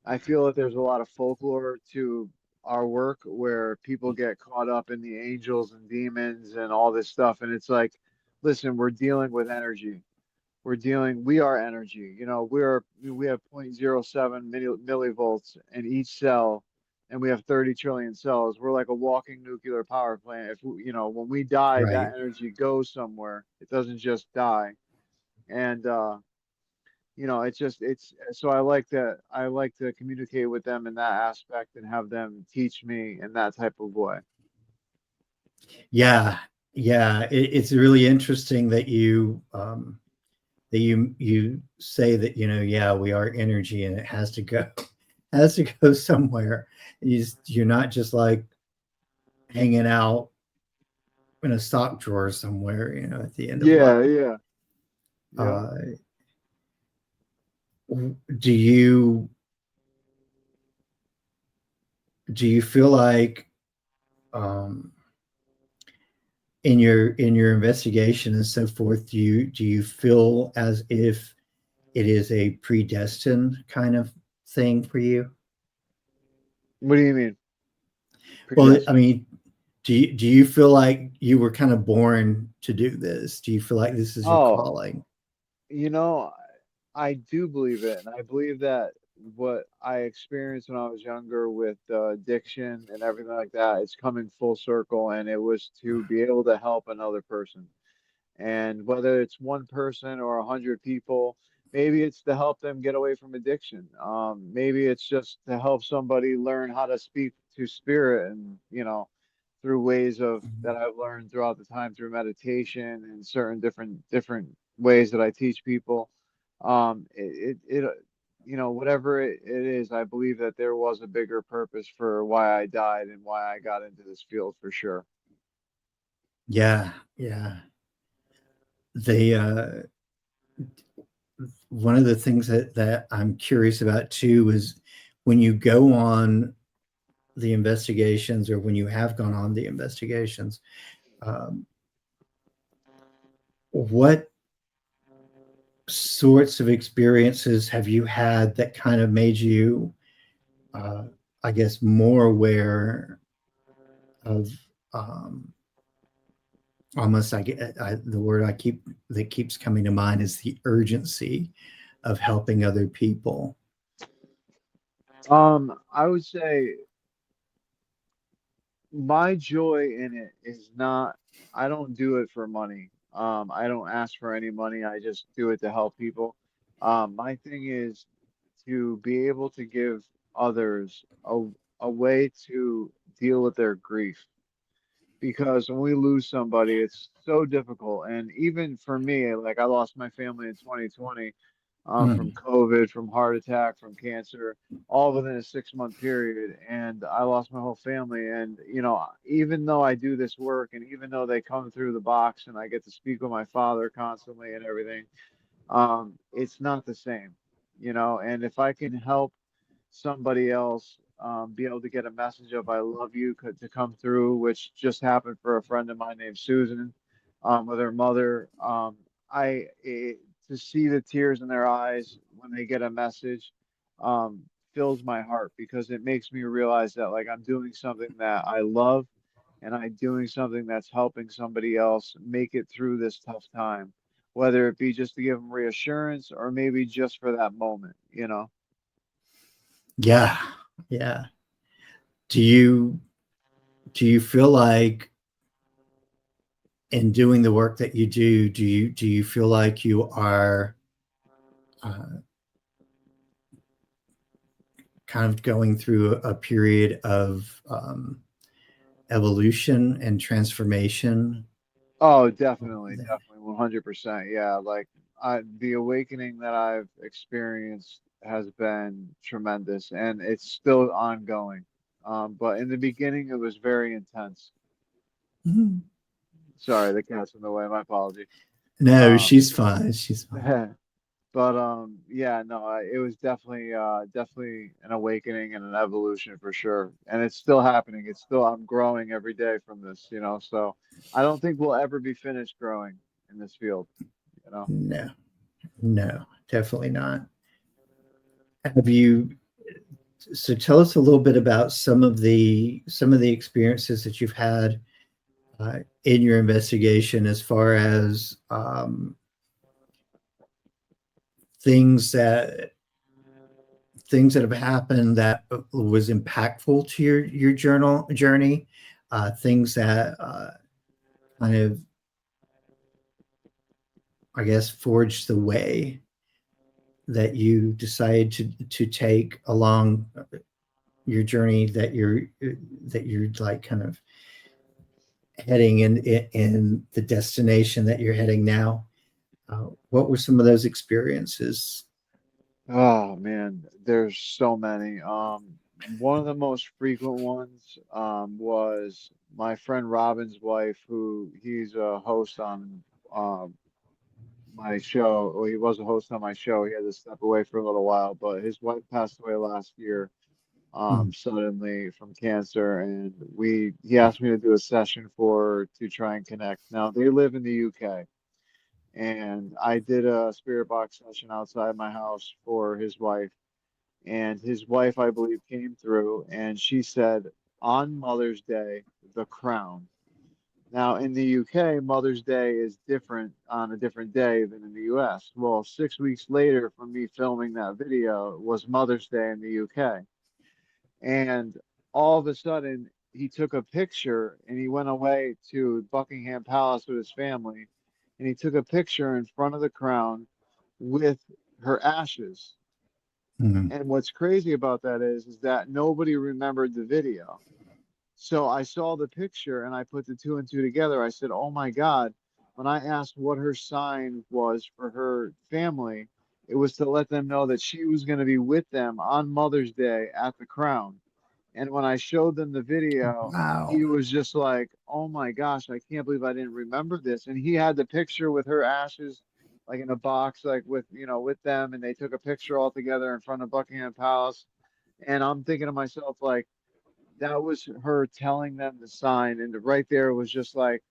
I feel that there's a lot of folklore to our work where people get caught up in the angels and demons and all this stuff. And it's like, listen, we're dealing with energy. we are energy. We have 0.07 millivolts in each cell, and we have 30 trillion cells. We're like a walking nuclear power plant. If we, when we die, that Right. energy goes somewhere. It doesn't just die. And it's so I like to communicate with them in that aspect and have them teach me in that type of way. Yeah. Yeah. It's really interesting that you say that, yeah, we are energy and it has to go somewhere. You're not just like hanging out in a sock drawer somewhere, at the end of life. Yeah, yeah, yeah. Uh, do you feel like, um, in your investigation and so forth, do you feel as if it is a predestined kind of thing for you? What do you mean? Well, I Predestined? mean, do you feel like you were kind of born to do this? Do you feel like this is your Oh, calling? you know, I do believe it, and I believe that what I experienced when I was younger with addiction and everything like that, it's coming full circle, and it was to be able to help another person. And whether it's one person or 100 people, maybe it's to help them get away from addiction. Maybe it's just to help somebody learn how to speak to spirit, and through ways of that I've learned throughout the time through meditation and certain different ways that I teach people. Whatever it is, I believe that there was a bigger purpose for why I died and why I got into this field for sure. Yeah, yeah. They One of the things that I'm curious about too is when you go on the investigations, or when you have gone on the investigations, um, what sorts of experiences have you had that kind of made you, uh, I guess, more aware of, um, almost, the word that keeps coming to mind is the urgency of helping other people. I would say my joy in it is not, I don't do it for money. I don't ask for any money. I just do it to help people. My thing is to be able to give others a way to deal with their grief. Because when we lose somebody, it's so difficult. And even for me, like I lost my family in 2020, from Mm. COVID, from heart attack, from cancer, all within a 6 month period. And I lost my whole family. And, even though I do this work and even though they come through the box and I get to speak with my father constantly and everything, it's not the same, and if I can help somebody else be able to get a message of I love you to come through, which just happened for a friend of mine named Susan, with her mother. I To see the tears in their eyes when they get a message um, fills my heart because it makes me realize that like I'm doing something that I love and I'm doing something that's helping somebody else make it through this tough time, whether it be just to give them reassurance or maybe just for that moment. Yeah, yeah. Do you feel like, in doing the work that you do, do you feel like you are, uh, kind of going through a period of, evolution and transformation? Oh, definitely, 100%. Yeah, like the awakening that I've experienced has been tremendous and it's still ongoing. But in the beginning, it was very intense. Mhm. Sorry, the cat's in the way. My apology. No, Um, she's fine. She's fine. but yeah, no, it was definitely an awakening and an evolution for sure, and it's still happening. I'm growing every day from this. So I don't think we'll ever be finished growing in this field, you know. No, no, definitely not. Have you So tell us a little bit about some of the experiences that you've had, in your investigation, as far as, things that things that have happened that was impactful to your journey, things that kind of, I guess, forged the way that you decide to take along your journey, that you're like kind of heading in the destination that you're heading now. What were some of those experiences? Oh man, there's so many. One of the most frequent ones was my friend Robin's wife, who he's a host on my show. Well, he was a host on my show. He had to step away for a little while, but his wife passed away last year, Mm, suddenly from cancer, and we he asked me to do a session to try and connect. Now they live in the UK, and I did a spirit box session outside my house for his wife, and his wife, I believe, came through, and she said on Mother's Day, the crown. Now, in the UK, Mother's Day is different on a different day than in the US. Well, 6 weeks later from me filming that video was Mother's Day in the UK. And all of a sudden, he took a picture and he went away to Buckingham Palace with his family. And he took a picture in front of the crown with her ashes. mm, And what's crazy about that is that nobody remembered the video. So I saw the picture and I put the two and two together. I said, "Oh my God." When I asked what her sign was for her family, it was to let them know that she was going to be with them on Mother's Day at the Crown. And when I showed them the video, wow. he was just like, "Oh my gosh, I can't believe I didn't remember this." And he had the picture with her ashes, like in a box, like with them. And they took a picture all together in front of Buckingham Palace. And I'm thinking to myself, like, that was her telling them to sign. And right there was just like,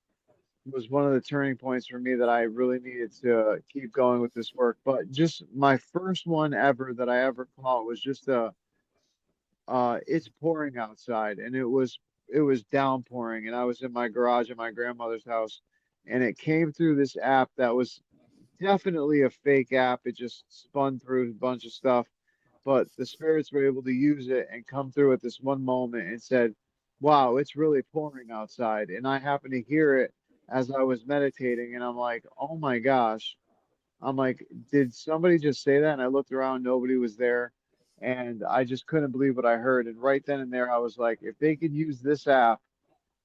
was one of the turning points for me that I really needed to keep going with this work. But just my first one ever that I ever caught was just it's pouring outside, and it was downpouring, and I was in my garage at my grandmother's house, and it came through this app that was definitely a fake app. It just spun through a bunch of stuff, but the spirits were able to use it and come through at this one moment and said, "Wow, it's really pouring outside." And I happened to hear it as I was meditating, and I'm like, "Oh my gosh." I'm like, "Did somebody just say that?" And I looked around, nobody was there. And I just couldn't believe what I heard. And right then and there, I was like, if they could use this app,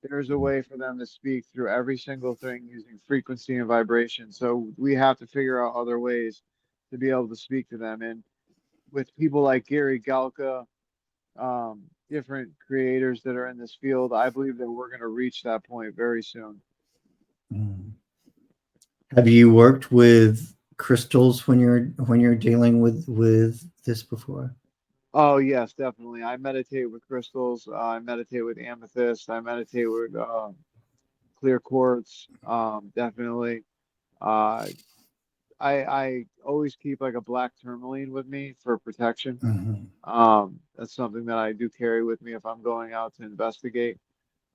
there's a way for them to speak through every single thing using frequency and vibration. So we have to figure out other ways to be able to speak to them. And with people like Gary Galka, different creators that are in this field, I believe that we're going to reach that point very soon. Mm. Have you worked with crystals when you're dealing with this before? Oh, yes, definitely. I meditate with crystals. I meditate with amethyst. I meditate with clear quartz. Definitely. Uh, I always keep like a black tourmaline with me for protection. Mhm, That's something that I do carry with me if I'm going out to investigate.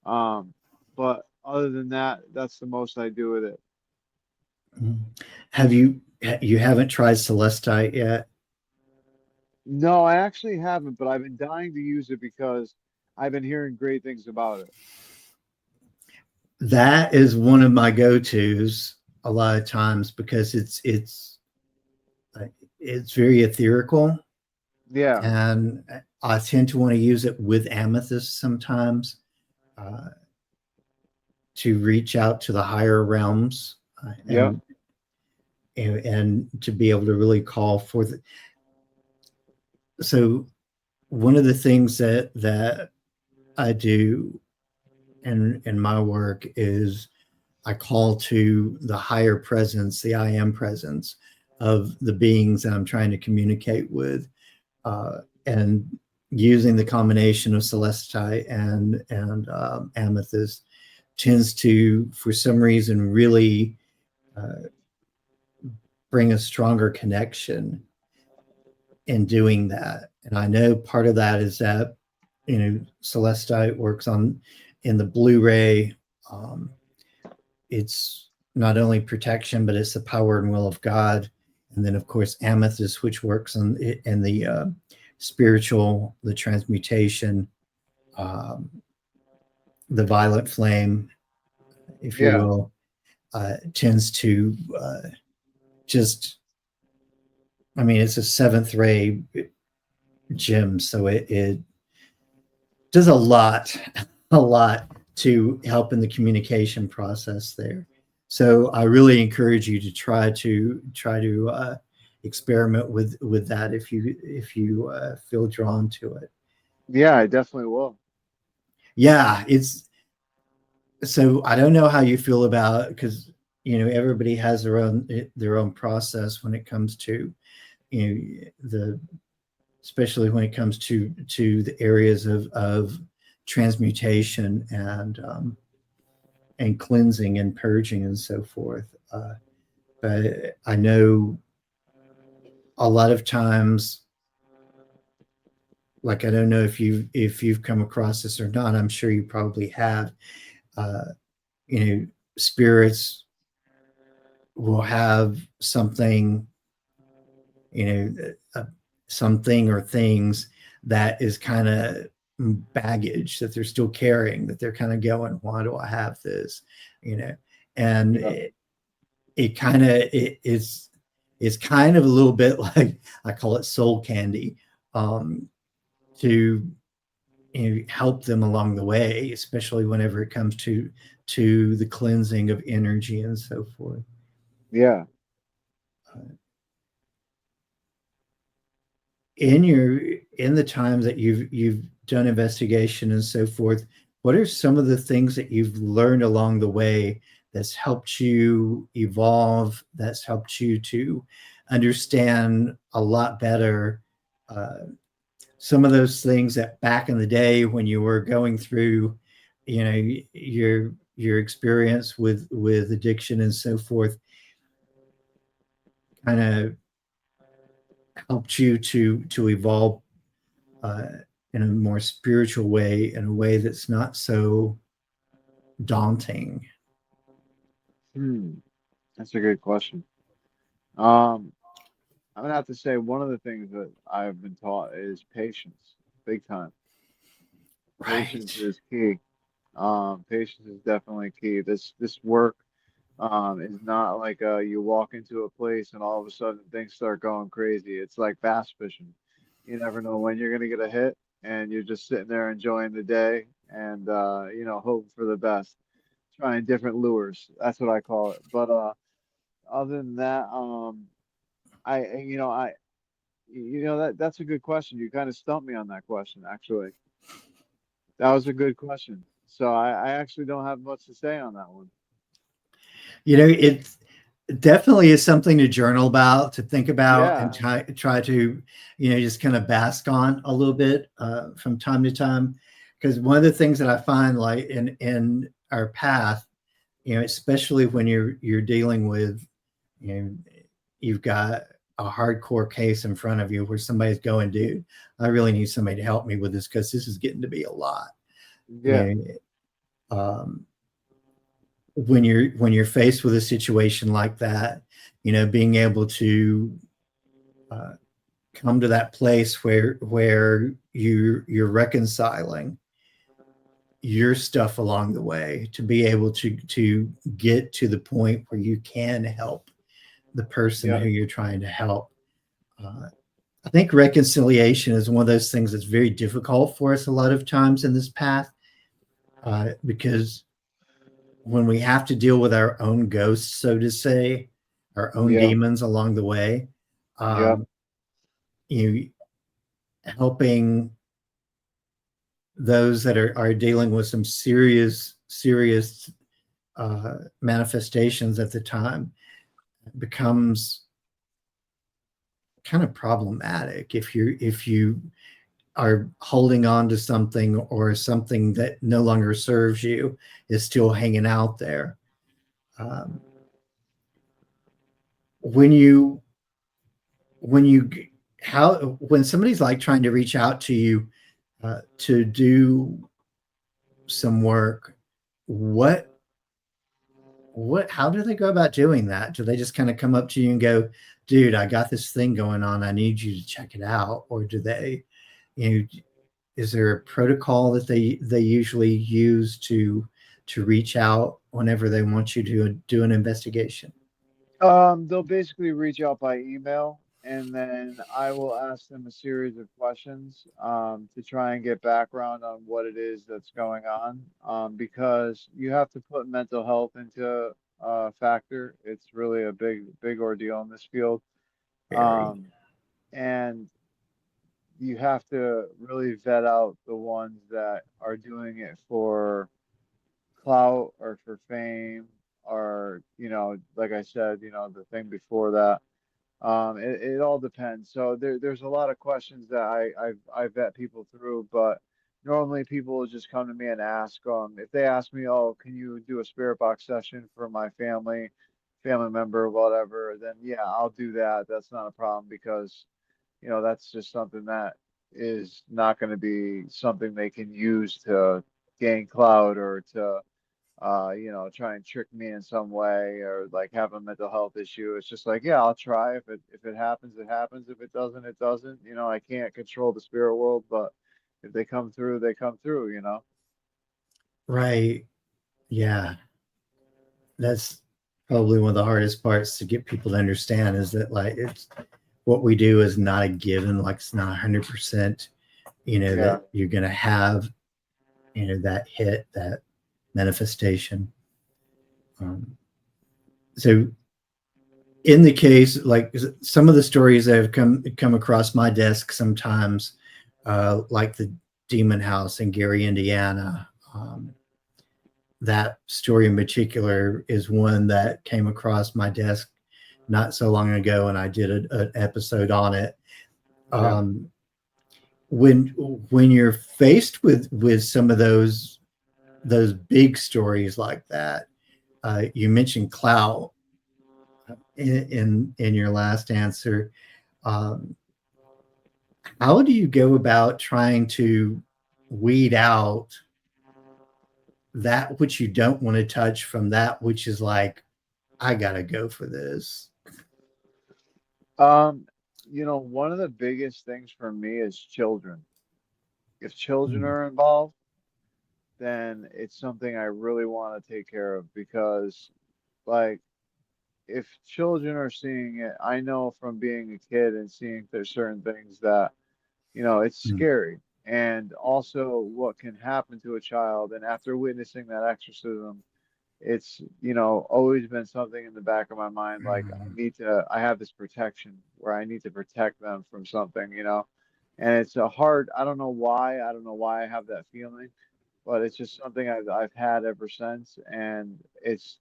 Um, but other than that, that's the most I do with it. mhm. You haven't tried celestite yet? No, I actually haven't, but I've been dying to use it because I've been hearing great things about it. That is one of my go-tos a lot of times because uh, it's very ethereal, Yeah. and I tend to want to use it with amethyst sometimes, uh, to reach out to the higher realms, Yep. and to be able to really call for the. So one of the things that I do in my work is I call to the higher presence, the I am presence of the beings that I'm trying to communicate with, and using the combination of celestite and amethyst tends to, for some reason, really uh, bring a stronger connection in doing that. And I know part of that is that celestite works on in the Blu-ray. Um, it's not only protection, but it's the power and will of God. and then of course amethyst, which works in the spiritual, the transmutation, um, the violet flame, if you Yeah. will, tends to just, I mean, it's a seventh ray gem, so it does a lot, a lot to help in the communication process there. So I really encourage you to try to experiment with that if you feel drawn to it. Yeah, I definitely will. Yeah, it's so I don't know how you feel about, because everybody has their own process when it comes to the, especially when it comes to the areas of transmutation and cleansing and purging and so forth. But I know a lot of times, like, I don't know if you've come across this or not. I'm sure you probably have. Uh, Spirits will have something, you know, something or things that is kind of baggage that they're still carrying, that they're kind of going, why do I have this? You know, and Yeah. it kind of it's kind of a little bit like, I call it soul candy, um, to help them along the way, especially whenever it comes to the cleansing of energy and so forth. Yeah. In your in the time that you've done investigation and so forth, what are some of the things that you've learned along the way that's helped you evolve, that's helped you to understand a lot better, uh, some of those things that back in the day when you were going through, your experience with addiction and so forth, kind of helped you to evolve, uh, in a more spiritual way, in a way that's not so daunting. Hmm. That's a good question. Um, I'm gonna have to say one of the things that I've been taught is patience, big time. Right. Patience is key. Patience is definitely key. This work is not like you walk into a place and all of a sudden things start going crazy. It's like bass fishing. You never know when you're gonna get a hit, and you're just sitting there enjoying the day and hoping for the best, trying different lures. That's what I call it. But other than that, that's a good question. You kind of stumped me on that question, actually. That was a good question. So I actually don't have much to say on that one. It definitely is something to journal about, to think about, and Yeah, try to, just kind of bask on a little bit, from time to time. Because one of the things that I find, like, in our path, especially when you're dealing with, you know, you've got a hardcore case in front of you where somebody's going, dude, I really need somebody to help me with this because this is getting to be a lot. yeah, You um, when you're faced with a situation like that, being able to, uh, come to that place where you're reconciling your stuff along the way, to be able to get to the point where you can help the person yeah, who you're trying to help. uh, I think reconciliation is one of those things that's very difficult for us a lot of times in this path, because when we have to deal with our own ghosts, so to say, our own yeah, demons along the way, yeah, um, you helping those that are dealing with some serious manifestations at the time becomes kind of problematic if you are holding on to something, or something that no longer serves you is still hanging out there. Um, when you when you how when somebody's like trying to reach out to you, to do some work, what how do they go about doing that? Do they just kind of come up to you and go, dude, I got this thing going on, I need you to check it out? Or do they, you know, is there a protocol that they usually use to reach out whenever they want you to do an investigation? They'll basically reach out by email, and then I will ask them a series of questions to try and get background on what it is that's going on. Because you have to put mental health into a factor. It's really a big ordeal in this field. Very. Um, and you have to really vet out the ones that are doing it for clout or for fame, or like I said, the thing before that. It all depends. So there's a lot of questions that I vet people through, but normally people will just come to me and ask. If they ask me, oh, can you do a spirit box session for my family member, whatever, then yeah, I'll do that. That's not a problem, because that's just something that is not going to be something they can use to gain clout, or to try and trick me in some way, or like have a mental health issue. It's just like, yeah, I'll try. If it happens, it happens. If it doesn't, it doesn't. I can't control the spirit world, but if they come through, they come through. Right. Yeah. That's probably one of the hardest parts to get people to understand, is that like it's what we do is not a given, like it's not 100%, Yeah. that you're going to have, that hit, that manifestation. Um, so in the case, like some of the stories that have come across my desk sometimes, like the demon house in Gary, Indiana, that story in particular is one that came across my desk not so long ago, and I did an episode on it. Yeah. Um, when when you're faced with some of those big stories like that, you mentioned clout in your last answer. Um, how do you go about trying to weed out that which you don't want to touch from that which is like, I gotta go for this? Um, one of the biggest things for me is children. If children Mm, are involved, then it's something I really want to take care of, because, like, if children are seeing it, I know from being a kid and seeing there's certain things that, it's mm, scary. And also what can happen to a child. And after witnessing that exorcism, it's, always been something in the back of my mind. Like, mm, I have this protection where I need to protect them from something. And it's a hard, I don't know why I have that feeling, but it's just something I've had ever since, and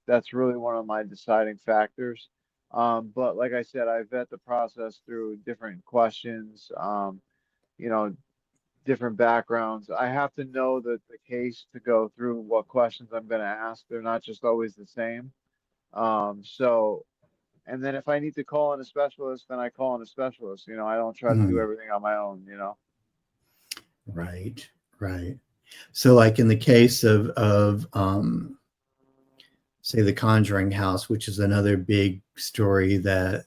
that's really one of my deciding factors. But like I said, I vet the process through different questions, you know, different backgrounds. I have to know the case to go through what questions I'm going to ask. They're not just always the same. So, and then if I need to call in a specialist, then I call in a specialist. I don't try to do mm. everything on my own. Right, right. So, like in the case of say the Conjuring House, which is another big story that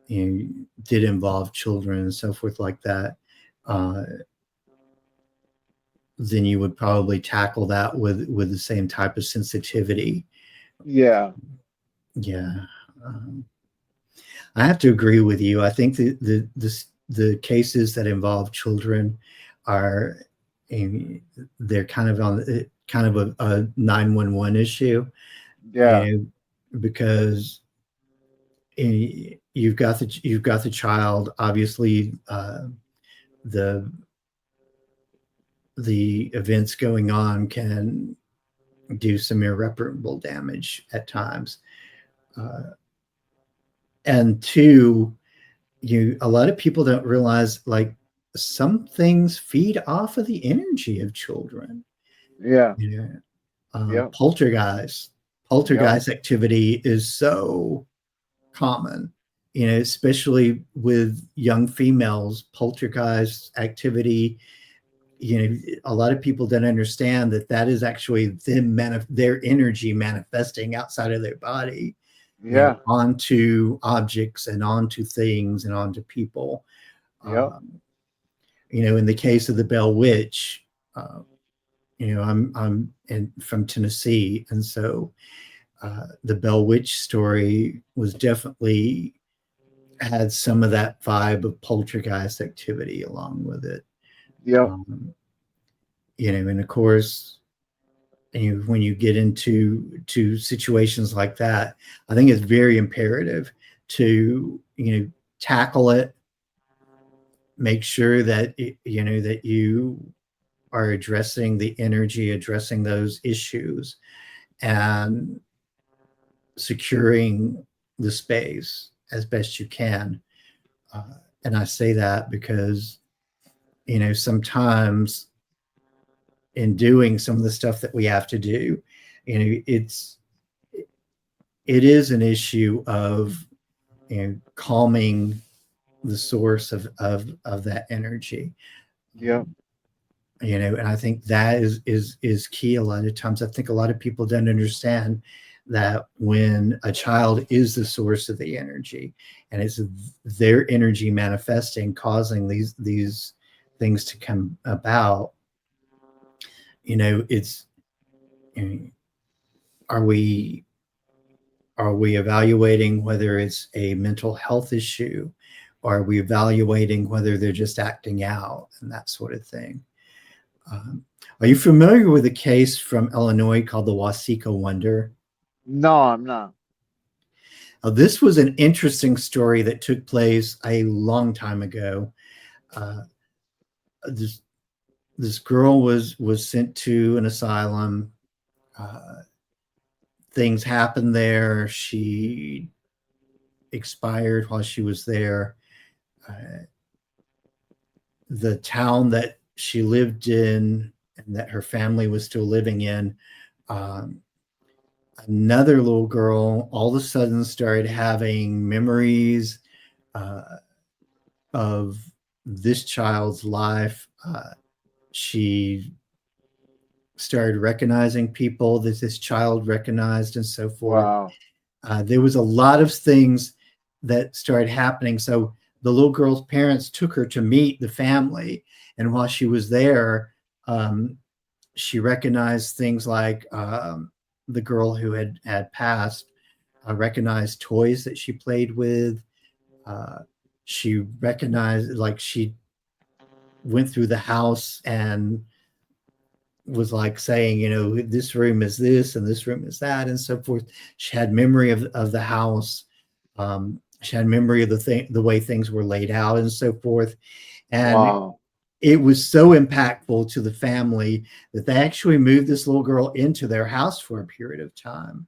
did involve children and so forth like that, uh, then you would probably tackle that with the same type of sensitivity. Yeah. Yeah, um, I have to agree with you. I think the cases that involve children are, they're kind of on kind of a 911 issue, Yeah. because you've got the child, obviously, the the events going on can do some irreparable damage at times. Uh, and two, a lot of people don't realize like some things feed off of the energy of children. Yeah. You know, Yep. poltergeist, Yep. poltergeist activity is so common. Especially with young females, poltergeist activity. A lot of people don't understand that that is actually them their energy manifesting outside of their body. Yeah. onto objects and onto things and onto people. Yep. Um, in the case of the Bell Witch, uh, from Tennessee, and so the Bell Witch story was definitely had some of that vibe of poltergeist activity along with it. Yep. Um, and of course, when you get into situations like that, I think it's very imperative to tackle it, make sure that that you are addressing the energy, addressing those issues, and securing the space as best you can. Uh, and I say that because sometimes in doing some of the stuff that we have to do, it is an issue of calming the source of that energy. Yep. And I think that is key. A lot of times I think a lot of people don't understand that when a child is the source of the energy, and it's their energy manifesting, causing these things to come about, it's are we are we evaluating whether it's a mental health issue, or are we evaluating whether they're just acting out and that sort of thing? Um, are you familiar with a case from Illinois called the Wasika Wonder? No, I'm not. This was an interesting story that took place a long time ago. Uh, this this girl was sent to an asylum. Uh, Things happened there. She expired while she was there. Uh, the town that she lived in and that her family was still living in, um, another little girl all of a sudden started having memories uh, of this child's life. She started recognizing people that this child recognized and so forth. Wow. There was a lot of things that started happening. So the little girl's parents took her to meet the family. And while she was there, um, she recognized things like the girl who had passed, recognized toys that she played with. Uh, she recognized, like, she went through the house and was like saying, this room is this and this room is that and so forth. She had memory of the house. She had memory of the way things were laid out and so forth. And Wow. it was so impactful to the family that they actually moved this little girl into their house for a period of time,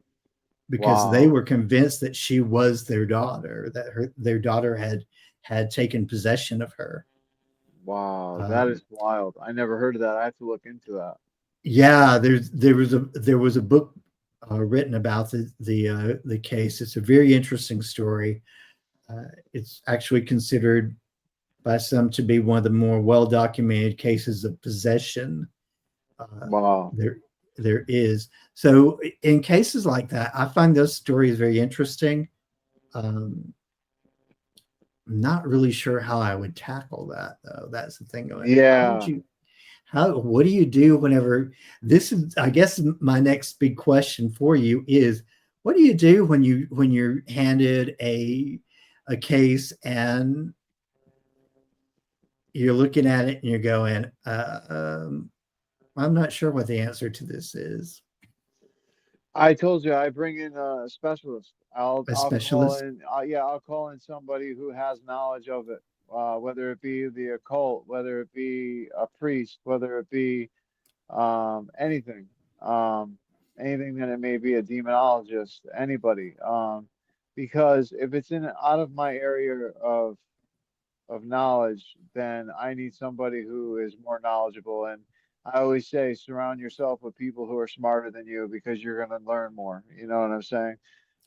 because they Wow. were convinced that she was their daughter, that their daughter had taken possession of her. Wow. That Um, is wild. I never heard of that. I have to look into that. yeah, there was a book written about the case. It's a very interesting story. It's actually considered by some to be one of the more well documented cases of possession uh, Wow. there there is. So in cases like that, I find those stories very interesting. Um, I'm not really sure how I would tackle that though. That's the thing. How would Yeah. you? How? What do you do whenever this is? I guess my next big question for you is, what do you do when you're handed a case and you're looking at it and you're going, I'm not sure what the answer to this is. I told you I bring in a specialist. A I'll call specialist? in. Yeah, I'll call in somebody who has knowledge of it. Whether it be the occult, whether it be a priest, whether it be anything, um, anything that it may be, a demonologist, anybody. Because if it's in out of my area of knowledge, then I need somebody who is more knowledgeable. And I always say, surround yourself with people who are smarter than you because you're going to learn more. You know what I'm saying?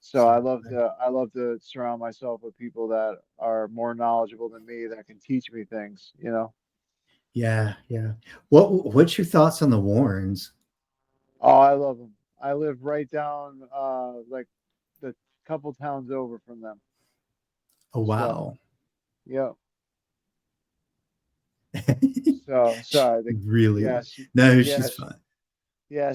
So I love to surround myself with people that are more knowledgeable than me that can teach me things. You know? Yeah, yeah. What's your thoughts on the Warrens? Oh, I love them. I live right down like the couple towns over from them. Oh, So, wow. yeah. So sorry. Really? Yeah, No, yeah, she's fine. yeah.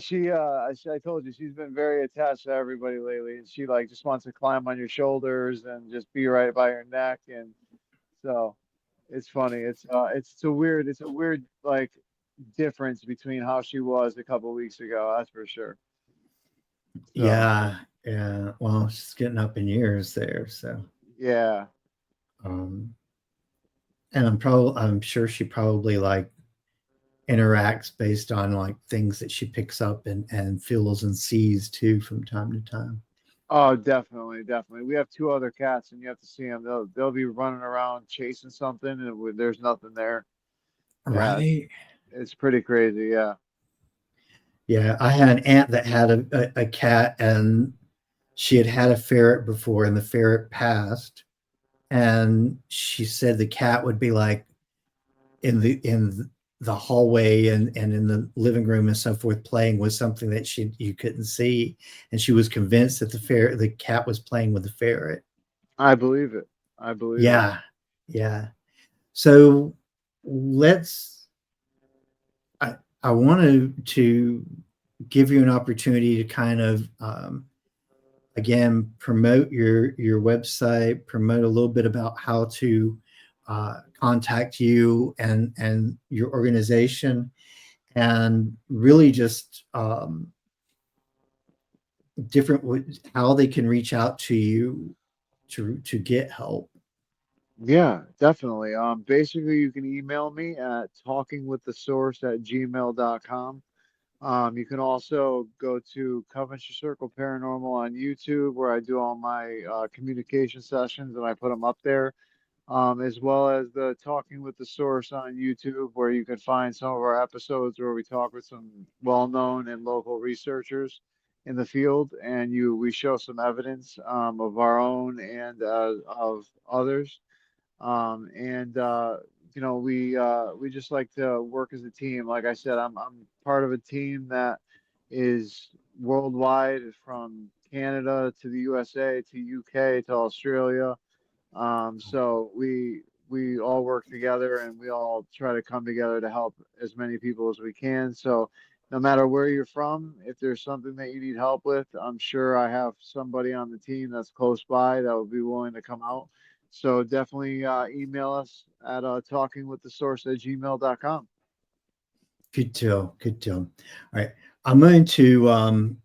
I told you she's been very attached to everybody lately, and she like just wants to climb on your shoulders and just be right by your neck, and so it's funny. It's a weird like difference between how she was a couple weeks ago. That's for sure. So Yeah, yeah. Well, she's getting up in years there, so yeah. um, and I'm sure she probably like interacts based on like things that she picks up and feels and sees too from time to time. Oh, definitely, definitely. We have two other cats, and you have to see them. They'll be running around chasing something, and there's nothing there. Yeah, Right? it's pretty crazy. Yeah. Yeah, I had an aunt that had a cat, and she had a ferret before, and the ferret passed. And she said the cat would be like in the hallway and in the living room and so forth, playing with something that she you couldn't see, and she was convinced that the cat was playing with the ferret. I believe it. I believe it. Yeah, yeah. So let's. I I wanted to give you an opportunity to kind of again promote your website, promote a little bit about how to contact you and your organization, and really just different how they can reach out to you to get help. Yeah, definitely. Basically, you can email me at talkingwiththesource@gmail.com. You can also go to Coventry Circle Paranormal on YouTube, where I do all my communication sessions and I put them up there, as well as the Talking with the Source on YouTube, where you can find some of our episodes where we talk with some well-known and local researchers in the field, and we show some evidence of our own and of others. And we just like to work as a team. Like I said, I'm part of a team that is worldwide, from Canada to the USA to UK to Australia. So we all work together and we all try to come together to help as many people as we can. So no matter where you're from, if there's something that you need help with, I'm sure I have somebody on the team that's close by that would be willing to come out. So definitely email us at talkingwiththesource@gmail.com. Good deal, good deal. All right, I'm going to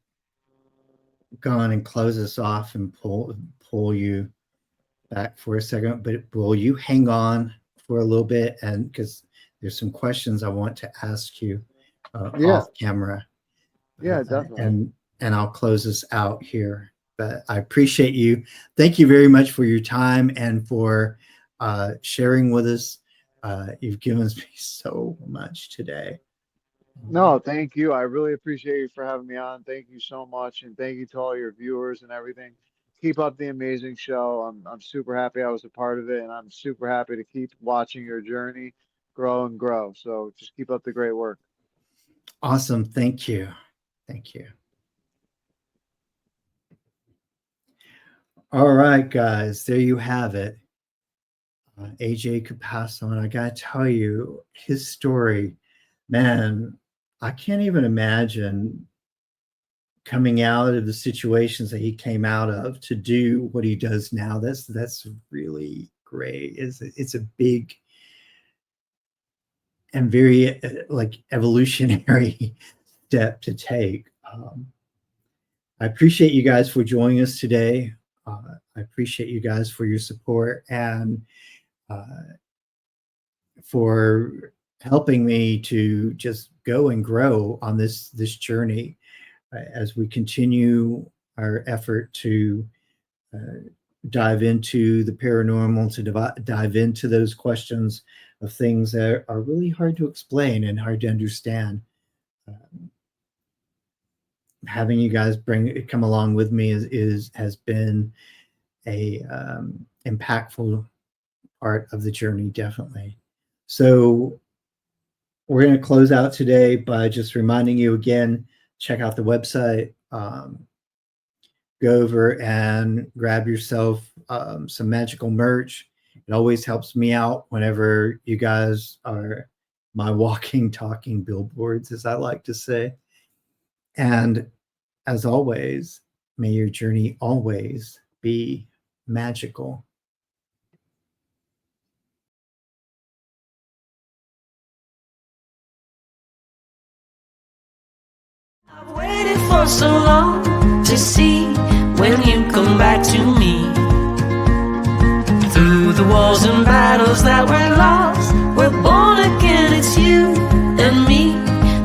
go on and close this off and pull you back for a second, but will you hang on for a little bit? And because there's some questions I want to ask you Yeah, off camera, yeah, definitely. and I'll close this out here. But I appreciate you. Thank you very much for your time and for sharing with us. You've given me so much today. No, thank you. I really appreciate you for having me on. Thank you so much, and thank you to all your viewers and everything. Keep up the amazing show. I'm super happy I was a part of it, and I'm super happy to keep watching your journey grow and grow. So just keep up the great work. Awesome. Thank you. Thank you. All right, guys, there you have it. AJ Capasso, and I got to tell you his story, man. I can't even imagine coming out of the situations that he came out of to do what he does now. That's really great. It's a big and very like evolutionary step to take. I appreciate you guys for joining us today. I appreciate you guys for your support and uh, for helping me to just go and grow on this journey as we continue our effort to uh, dive into the paranormal, to dive into those questions of things that are really hard to explain and hard to understand. Um, Having you guys come along with me is has been a impactful part of the journey, definitely. So we're going to close out today by just reminding you again, check out the website, go over and grab yourself some magical merch. It always helps me out whenever you guys are my walking, talking billboards, as I like to say. And as always, may your journey always be magical. I've waited for so long to see when you come back to me. Through the wars and battles that were lost, we're born again, it's you and me.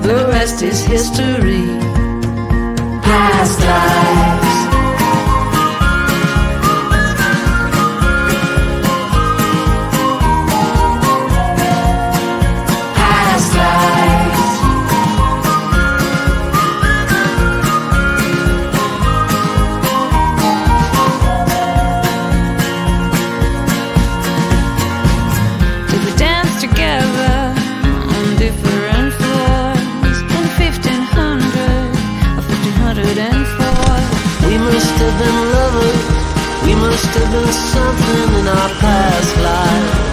The rest is history. Past lives. Past lives. Did we dance together on different floors in 1500 or 1504? We must have been lovers, we must have been something in our past lives.